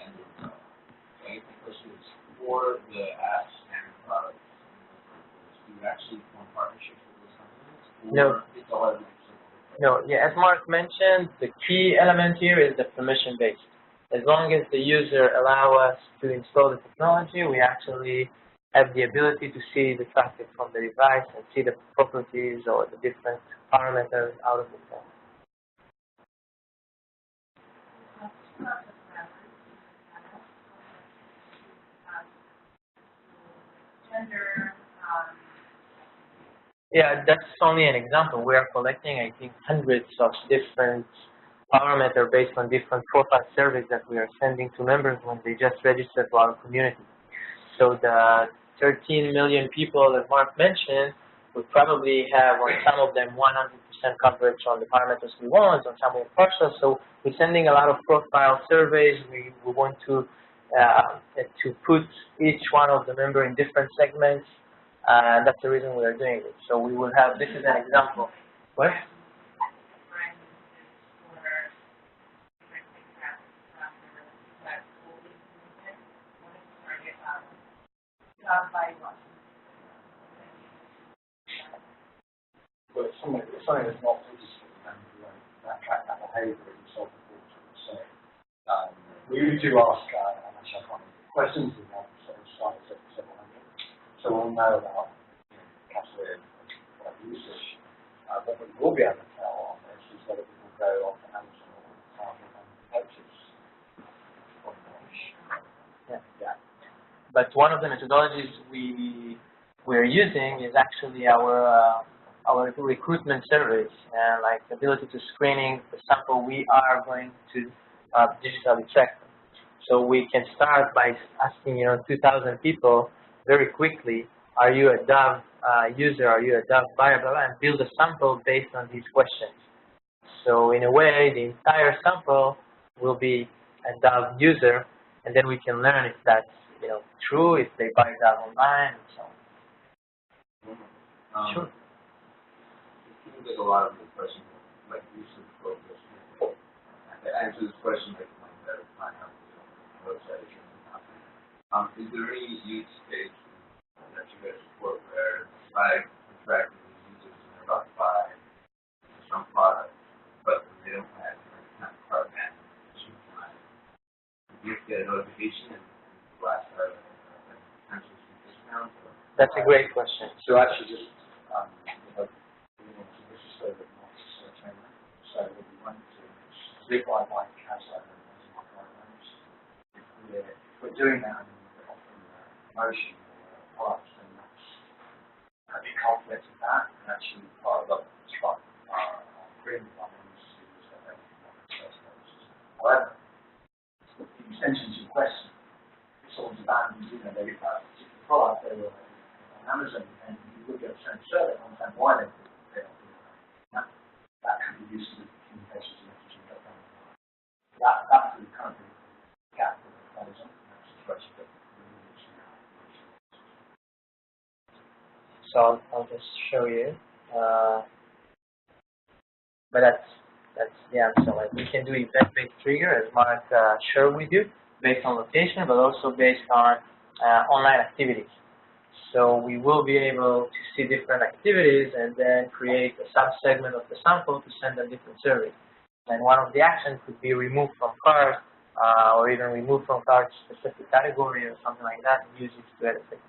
And so I guess the question is, for the apps and products in those verticals, do you actually form partnerships with those companies? No. It's all No, yeah, as Mark mentioned, the key element here is the permission-based. As long as the user allows us to install the technology, we actually have the ability to see the traffic from the device and see the properties or the different parameters out of the phone. Yeah, that's only an example. We are collecting, I think, hundreds of different parameters based on different profile surveys that we are sending to members when they just register to our community. So the 13 million people that Mark mentioned, we probably have on some of them 100% coverage on the parameters we want, on some of partial. So we're sending a lot of profile surveys. We want to put each one of the members in different segments. And that's the reason we are doing it. So we will have, this is an example. What? But it's something that's not physical, and that track that behaviour in self-reporting. So we do ask, and actually I can't remember questions, we have sort of sites of several hundred. So we'll know about category and usage. What we will be able to tell on this is whether people go on to Amazon or Target and purchase on launch. Yeah. But one of the methodologies we're using is actually our recruitment surveys, and like the ability to screening the sample we are going to digitally track them. So we can start by asking, 2,000 people very quickly, are you a Dove user, are you a Dove buyer, blah, blah, and build a sample based on these questions. So in a way, the entire sample will be a Dove user, and then we can learn if that's true, if they buy Dove online, and so on. Sure. It seems like a lot of the questions like research focused. To answer this question, like my better find out the website is there any use case that you guys support where by contracting the users and they're about to buy some product, but they don't have any kind of card management time? You get a notification and blast out a potential discount? That's a great question. So actually just, this is so that not training. So we want to sleep by my cancer as my programs. If we're doing that and we're offering promotion or products, then that's a big conflict with that. And actually part of the truck agreement on these is that they want to test those. However, the extension to your question, if someone's abandoned, they get that particular product, they were on Amazon, and you look at a certain survey, understand why they don't do that. That could be used in communications and messaging. That's the kind of gap that falls in that situation. So I'll just show you. But that's the answer. Like we can do event-based trigger, as Mark shared with you, based on location, but also based on online activities. So we will be able to see different activities and then create a sub-segment of the sample to send them different surveys. And one of the actions could be remove from cart, or even remove from cart specific category or something like that, and use it to edit it.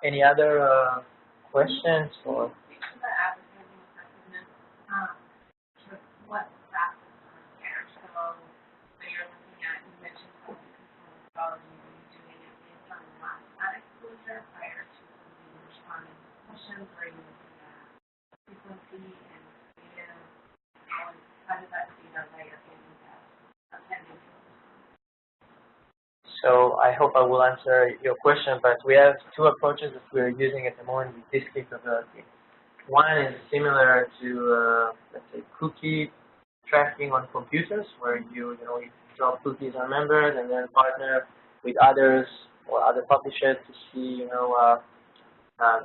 Any other questions? Or? What factors are there? So when you're looking at, you mentioned some methodology, are you doing it based on last ad exposure prior to somebody responding to questions, or are you looking at frequency and data? How does that data layer into that attending? So I hope I will answer your question, but we have two approaches that we are using at the moment with this capability. One is similar to, let's say, cookie tracking on computers, where you drop cookies on members and then partner with others or other publishers to see,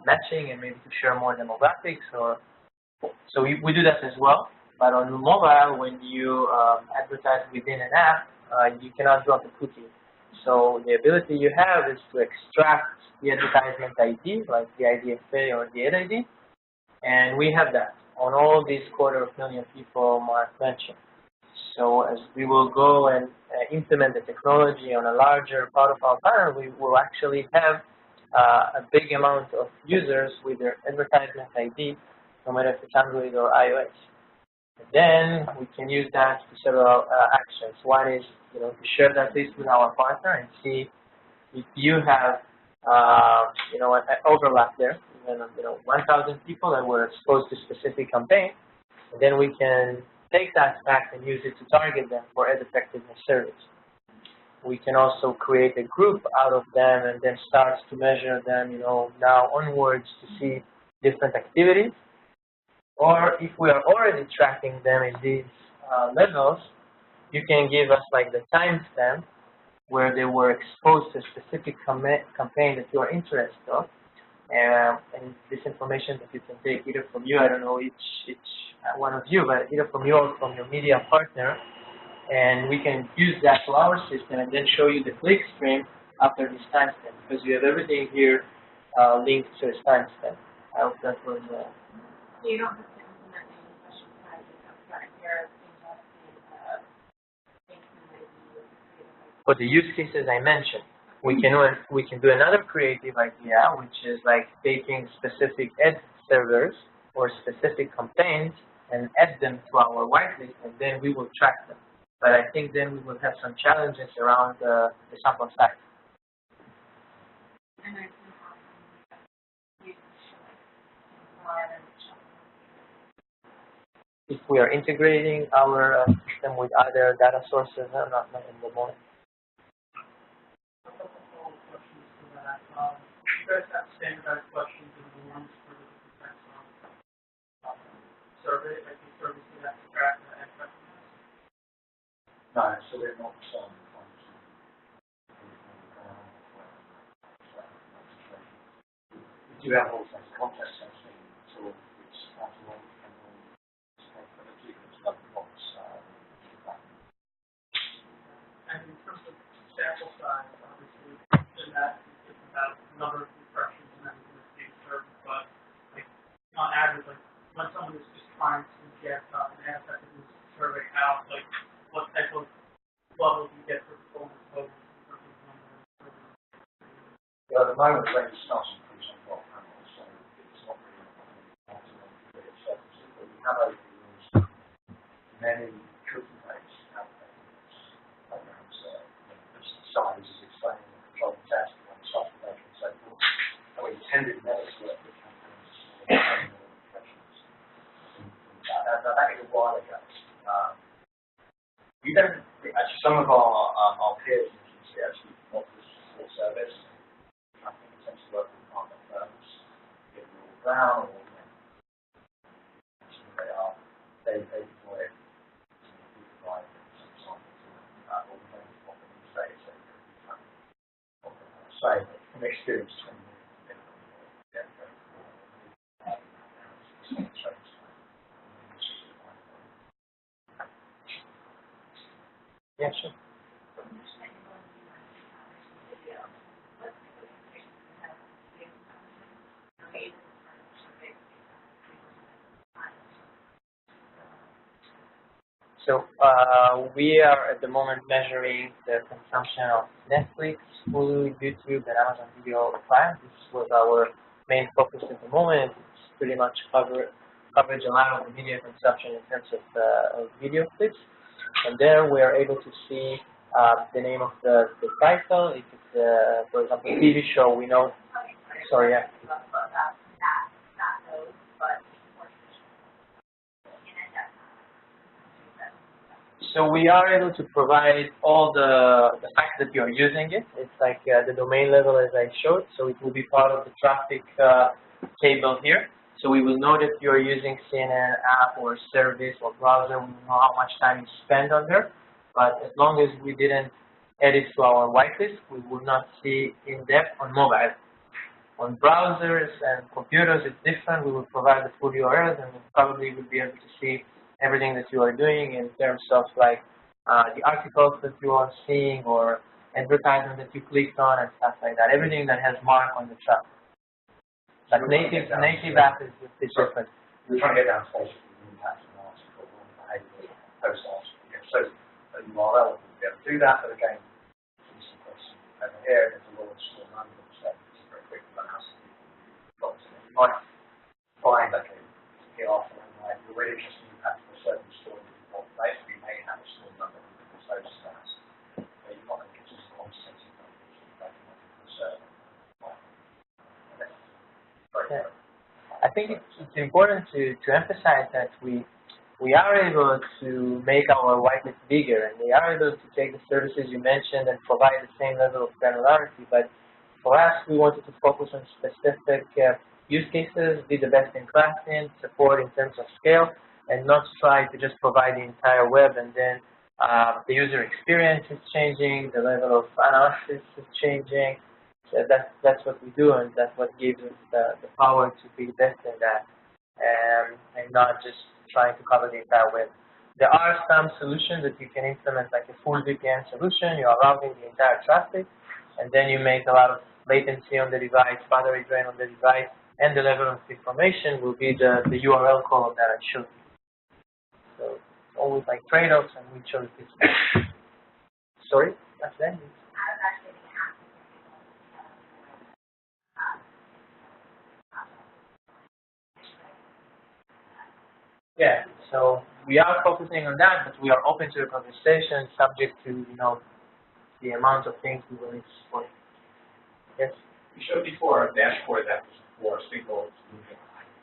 matching and maybe to share more demographics. So we do that as well. But on mobile, when you advertise within an app, you cannot drop a cookie. So the ability you have is to extract the advertisement ID, like the IDFA or the ad ID, and we have that on all these 250,000 people Mark mentioned. So as we will go and implement the technology on a larger part of our panel, we will actually have a big amount of users with their advertisement ID, no matter if it's Android or iOS. And then we can use that to several actions. One is, to share that list with our partner and see if you have, an overlap there. And, 1,000 people that were exposed to specific campaigns, and then we can take that fact and use it to target them for ad effectiveness surveys. We can also create a group out of them and then start to measure them, now onwards to see different activities. Or if we are already tracking them in these levels, you can give us like the timestamp where they were exposed to a specific campaign that you are interested in. And this information that you can take either from you, I don't know each one of you, but either from you or from your media partner, and we can use that to our system and then show you the click stream after this timestamp, because you have everything here linked to a timestamp. I hope that was. So you don't have to implement any special strategies outside here. For the use cases I mentioned, we can do another creative idea, which is like taking specific ad servers or specific campaigns and add them to our whitelist, and then we will track them. But I think then we will have some challenges around the sample size. And I think if we are integrating our system with other data sources, not in the moment. A couple of follow-up questions to that. You guys have standardized questions and norms for the different types of survey, like the surveys you have to track and customize? No, so we're not we do have also context sensing tool which has one and And in terms of sample size, obviously, in that it's about number of impressions and everything that's being served, but like on average, like when someone is just trying to get an effective survey out, like what type of level do you get for performance levels in terms of number of surveys? Well, at the moment, the range starts to increase on 12 panels, so it's not really but we have over the years many cookie based applications around size is explaining the control test and software and so forth. And we intended those to work with campaigns and impressions. That is a while ago. We don't actually some of our peers in the actually offer this full service. I think it tends to work with partner firms, get them all down or they deploy it. We provide some samples or we don't offer them say so say from experience 20 Yeah, sure. So we are at the moment measuring the consumption of Netflix, Hulu, YouTube, and Amazon Video Prime. This was our main focus at the moment. It's pretty much coverage a lot of the media consumption in terms of video clips. And there we are able to see the name of the title. If it's, for example, a TV show, we know. Sorry, yeah. So we are able to provide all the fact that you are using it. It's like the domain level as I showed, so it will be part of the traffic table here. So we will know that you are using CNN app or service or browser. We will know how much time you spend on there. But as long as we didn't add it to our whitelist, we will not see in depth on mobile. On browsers and computers, it's different. We will provide the full URLs, and we probably will be able to see everything that you are doing in terms of like the articles that you are seeing or advertisement that you clicked on and stuff like that. Everything that has mark on the traffic. But native app is different. We're trying to get down to basically the impact of an article on behavior, post article. Yeah, so at URL, we'll be able to do that, but again, some questions over here, there's a lot of small numbers, so it's very quick to learn how to do it. You might find, okay, here after like, you're really interested in the impact of a certain story that you've got place, we may have a small number of those stats, but you're not going to get just quantitative numbers, you're making a concern. Yeah. I think it's important to emphasize that we are able to make our whitelist bigger, and we are able to take the services you mentioned and provide the same level of granularity. But for us, we wanted to focus on specific use cases, be the best in class in, support in terms of scale, and not try to just provide the entire web and then the user experience is changing, the level of analysis is changing. So that's what we do, and that's what gives us the power to be the best in that, and not just trying to cover the entire web. There are some solutions that you can implement, like a full VPN solution. You are routing the entire traffic, and then you make a lot of latency on the device, battery drain on the device, and the level of information will be the URL column that I showed you. So it's always like trade-offs, and we chose this. Sorry, that's that. Yeah, so we are focusing on that, but we are open to a conversation subject to, the amount of things we will need to support. Yes? You showed before a dashboard that was for single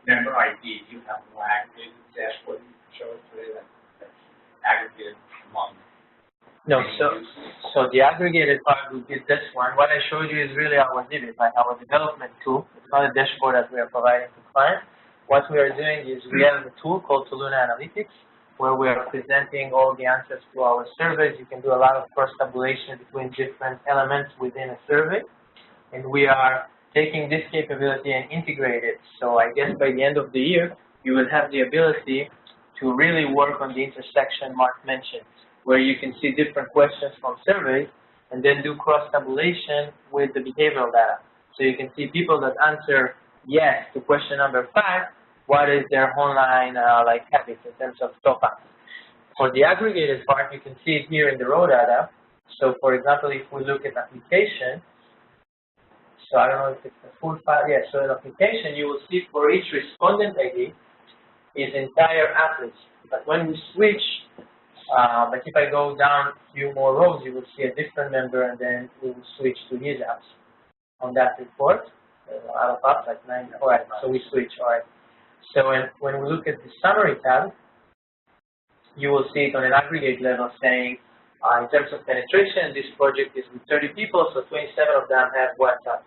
member ID. You have lag in the dashboard. show us today that's aggregated among? No, so the aggregated part, we did this one. What I showed you is really our Divi, like our development tool. It's not a dashboard that we are providing to clients. What we are doing is we have a tool called Soluna Analytics, where we are presenting all the answers to our surveys. You can do a lot of cross-tabulation between different elements within a survey. And we are taking this capability and integrate it. So I guess by the end of the year, you will have the ability to really work on the intersection Mark mentioned, where you can see different questions from surveys and then do cross-tabulation with the behavioral data. So you can see people that answer yes to question number 5, what is their online like habits in terms of top-ups. For the aggregated part, you can see it here in the raw data. So for example, if we look at application, so I don't know if it's the full file, yeah, so in application, you will see for each respondent ID is entire app list. But when we switch, like if I go down a few more rows, you will see a different member, and then we will switch to his apps on that report. There's a lot of apps, like 9, all right, so we switch, all right. So when we look at the summary tab, you will see it on an aggregate level saying, in terms of penetration, this project is with 30 people, so 27 of them have WhatsApp.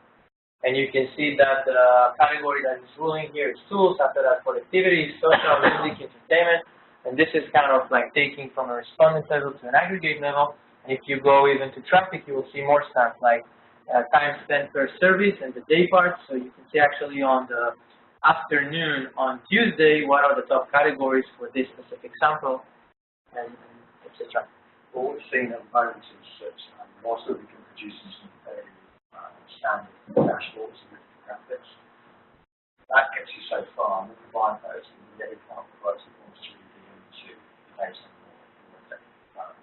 And you can see that the category that is ruling here is tools, after that productivity, social, music, entertainment. And this is kind of like taking from a respondent level to an aggregate level. And if you go even to traffic, you will see more stuff like time spent per service and the day part. So you can see actually on the afternoon on Tuesday, what are the top categories for this specific sample, and etc. What we've seen at the moment is that whilst we can produce some very standard dashboards and graphics, that gets you so far. And we combine those and we get a client that works that wants to read into the data more effective level.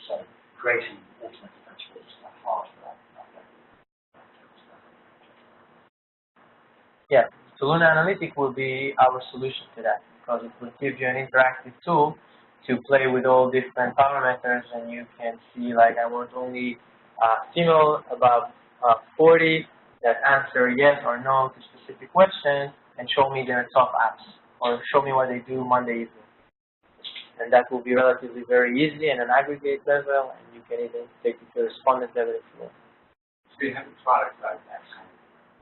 So creating automated dashboards is quite hard for that level. Yeah, Soluna Analytics will be our solution to that, because it will give you an interactive tool to play with all different parameters, and you can see, like, I want only female above 40 that answer yes or no to specific questions, and show me their top apps, or show me what they do Monday evening. And that will be relatively very easy and an aggregate level, and you can even take it to a respondent level if you want. So you have a product like that kind of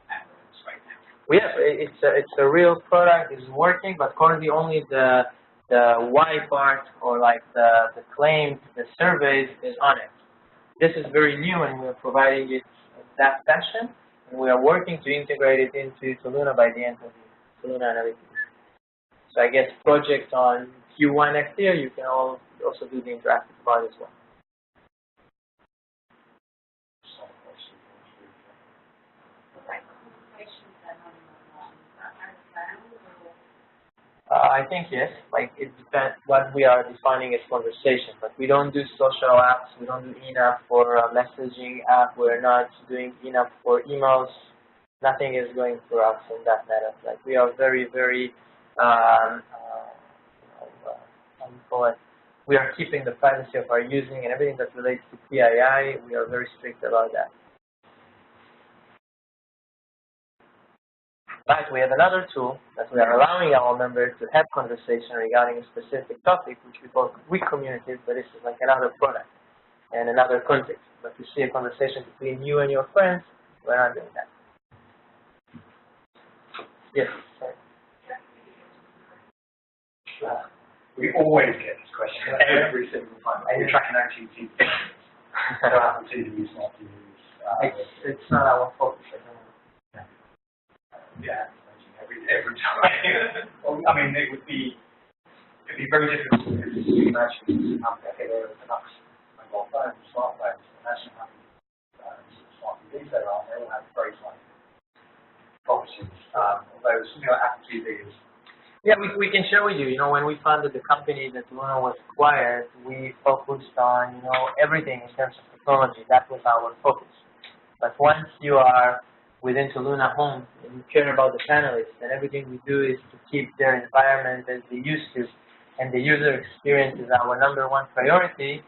analytics right now? We have, it's a real product, it's working, but currently only the why part, or like the claims, the surveys is on it. This is very new, and we're providing it in that fashion, and we are working to integrate it into Soluna by the end of the Soluna Analytics. So I guess project on Q1 next year, you can also do the interactive part as well. I think yes, like it depends what we are defining as conversation, but we don't do social apps, we don't do in-app for a messaging app, we're not doing in-app for emails, nothing is going through us in that matter. Like we are very, very, we are keeping the privacy of our using and everything that relates to PII, we are very strict about that. But we have another tool that we are allowing our members to have conversation regarding a specific topic, which we call Quick Communities, but this is like another product and another context. But to see a conversation between you and your friends, we're not doing that. Yes, sorry. We always get this question every single time. Are you tracking OTT? So Apple TV is not to use. It's not our focus. Yeah, every time. Well, I mean, it'd be very difficult to imagine okay, there are enough mobile phones, smartphones, imagine how many smart TVs there are. They all have very slight properties. Although Apple TV is. Yeah, we can share with you. You know, when we founded the company that Luna was acquired, we focused on everything in terms of technology. That was our focus. But once you are within Luna Home, and you care about the panelists, and everything we do is to keep their environment as they used to, and the user experience is our #1 priority.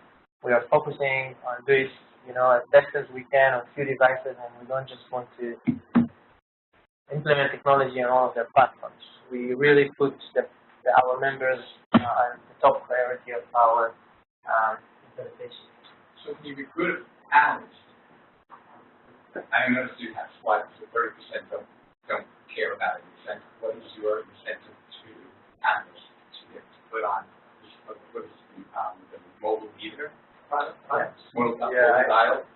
We are focusing on this, as best as we can on few devices, and we don't just want to implement technology on all of their platforms. We really put the our members are the top priority of our implementation. So when you recruit analysts, I noticed you have slides that 30% don't care about an incentive. What is your incentive to analysts to get to put on? What is the mobile meter product? Mobile dial.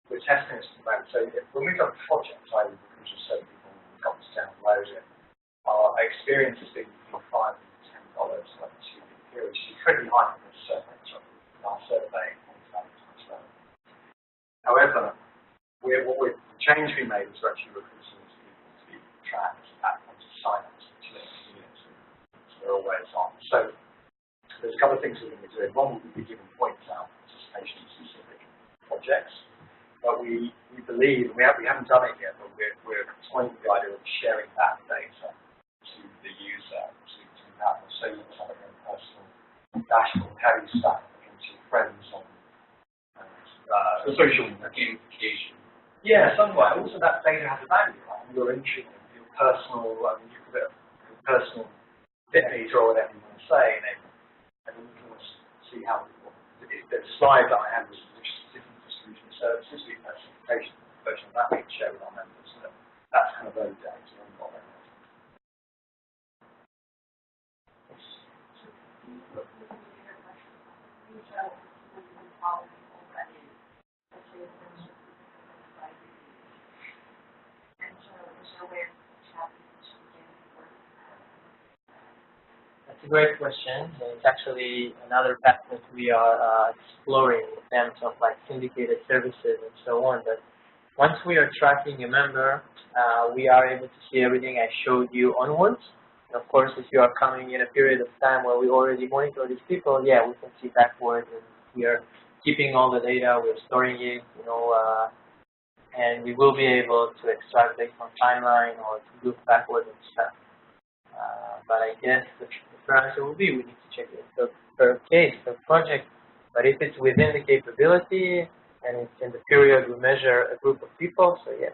We're testing this at the moment. So when we've done projects, like we recruited 7 people, we've got this download it. Our experience has been between $5 and $10 like a 2-week period, which is pretty high for this survey. Our survey. However, the change we made was we're actually recruiting these people to be tracked at onto sign-ups to units, so they're always on. So there's a couple of things we're going to be doing. One, we'll be giving points out for participation in specific projects. But we believe, and we haven't done it yet, but we're toying with the idea of sharing that data to the user, to have a so you have a very personal dashboard, how you stack against your friends on social gamification. Yeah, somewhat. Also, that data has a value, right? Your entry, your personal, you can put your personal bit meter or whatever you want to say, and then you can also see how the slide that I had was different distribution services, the personalization version of that we can share with our members. So that's kind of early days. We haven't got that yet. That's a great question. And it's actually another path that we are exploring in terms of like syndicated services and so on. But once we are tracking a member, we are able to see everything I showed you onwards. And of course, if you are coming in a period of time where we already monitor these people, yeah, we can see backward, and we are keeping all the data, we're storing it, and we will be able to extract based on timeline or to look backward and stuff. But I guess the fair answer will be we need to check it per case, per project. But if it's within the capability and it's in the period we measure a group of people, so yes.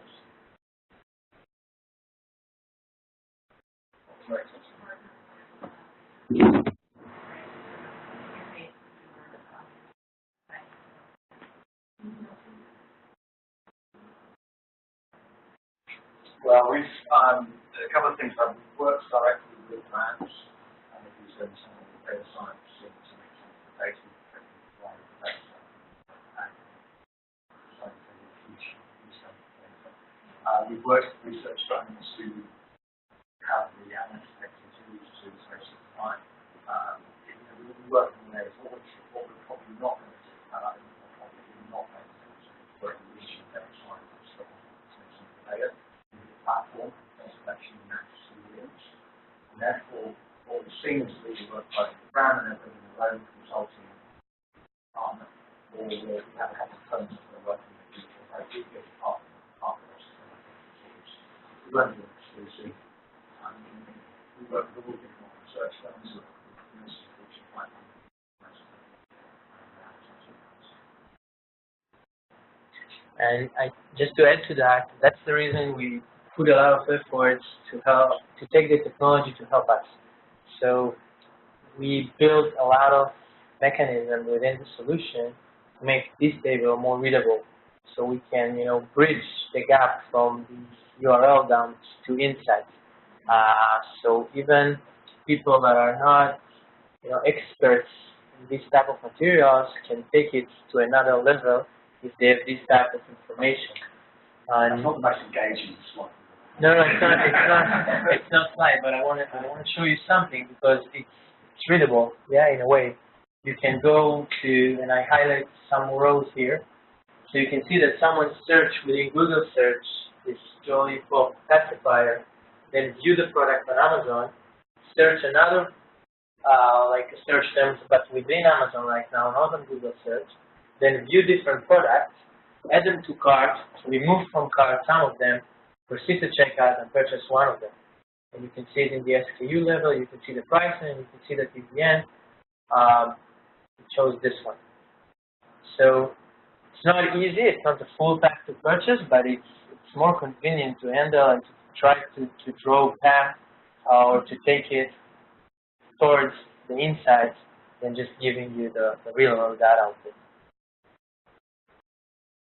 Well, we've a couple of things. We've worked directly with brands, and we've used some of the data science to make some of the data we've worked with research firms who have the analytics expertise to do this very simplified. We work in areas what we're probably not going to do, and I think we're probably not going to do, is work with research data science to make some of the data. Platform that's actually matches audience. And therefore, what we've seen is we work both with the brand and they're bringing their own consulting partner, or we have a couple of firms that are working with people, very big partners. We won't do it exclusive. We work with all different research firms, And just to add to that, that's the reason we put a lot of efforts to take the technology to help us. So we built a lot of mechanisms within the solution to make this table more readable, so we can, bridge the gap from the URL dumps to insights. So even people that are not, experts in this type of materials can take it to another level if they have this type of information. It's not the most engaging slide. No, it's not slide, but I want to show you something because it's readable, yeah, in a way. You can go to, and I highlight some rows here, so you can see that someone searched within Google search this Jolly Pop pacifier, then view the product on Amazon, search another, like a search terms, but within Amazon right now, not on Google search, then view different products, add them to cart, remove from cart some of them, proceed to checkout and purchase one of them. And you can see it in the SKU level, you can see the pricing, you can see that in the end, it shows this one. So it's not easy, it's not a full pack to purchase, but it's more convenient to handle and to try to draw path or to take it towards the insights than just giving you the real world data output.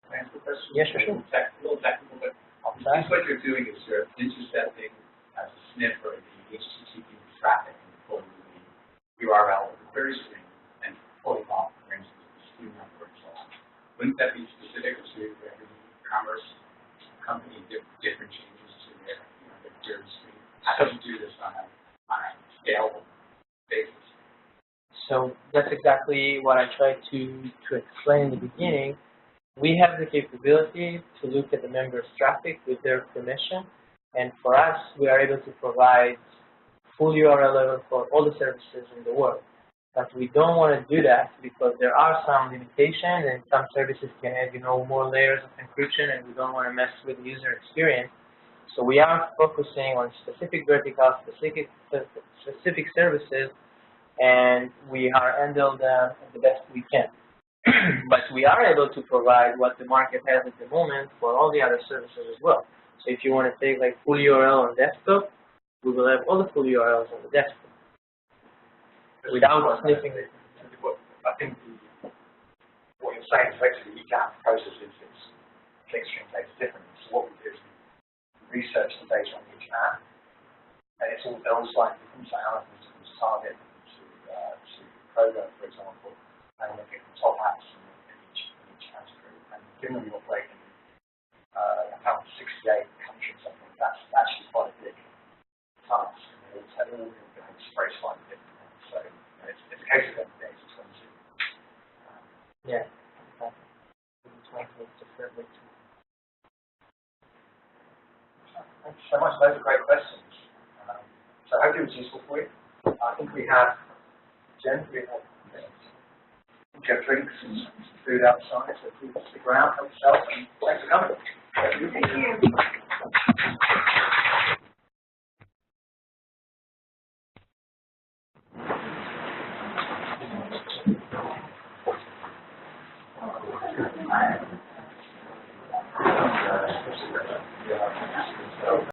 Answer the question? Yes, sure. A little technical, but I think what you're doing is you're intercepting as a SNP or the HTTP traffic and pulling the URL of the query string and pulling off, for instance, the SKU number and so on. Wouldn't that be specific to every e-commerce company, different changes to their, their query string? How do you do this on a scalable basis? So that's exactly what I tried to explain in the beginning. We have the capability to look at the members' traffic with their permission, and for us, we are able to provide full URL level for all the services in the world. But we don't want to do that because there are some limitations, and some services can add, more layers of encryption, and we don't want to mess with the user experience. So we are focusing on specific verticals, specific services, and we are handling them the best we can. But we are able to provide what the market has at the moment for all the other services as well. So if you want to take like full URL on desktop, we will have all the full URLs on the desktop without sniffing it. I think what you're saying is effectively you can't process its clickstream data differently. So what we do is we research the data on each app, and it's all slightly different. So Amazon to target to program, for example, and look at the top apps in each category. And given we operate in about 68 countries, I think that's actually quite a big task. And they all behave very slightly differently. So it's a case of getting data to them. Yeah, exactly. Thank you so much. Those are great questions. So I hope it was useful for you. I think we have Jen, we have drinks and food outside, so please stick around, help yourself, and thanks for coming. Thank you. Yeah.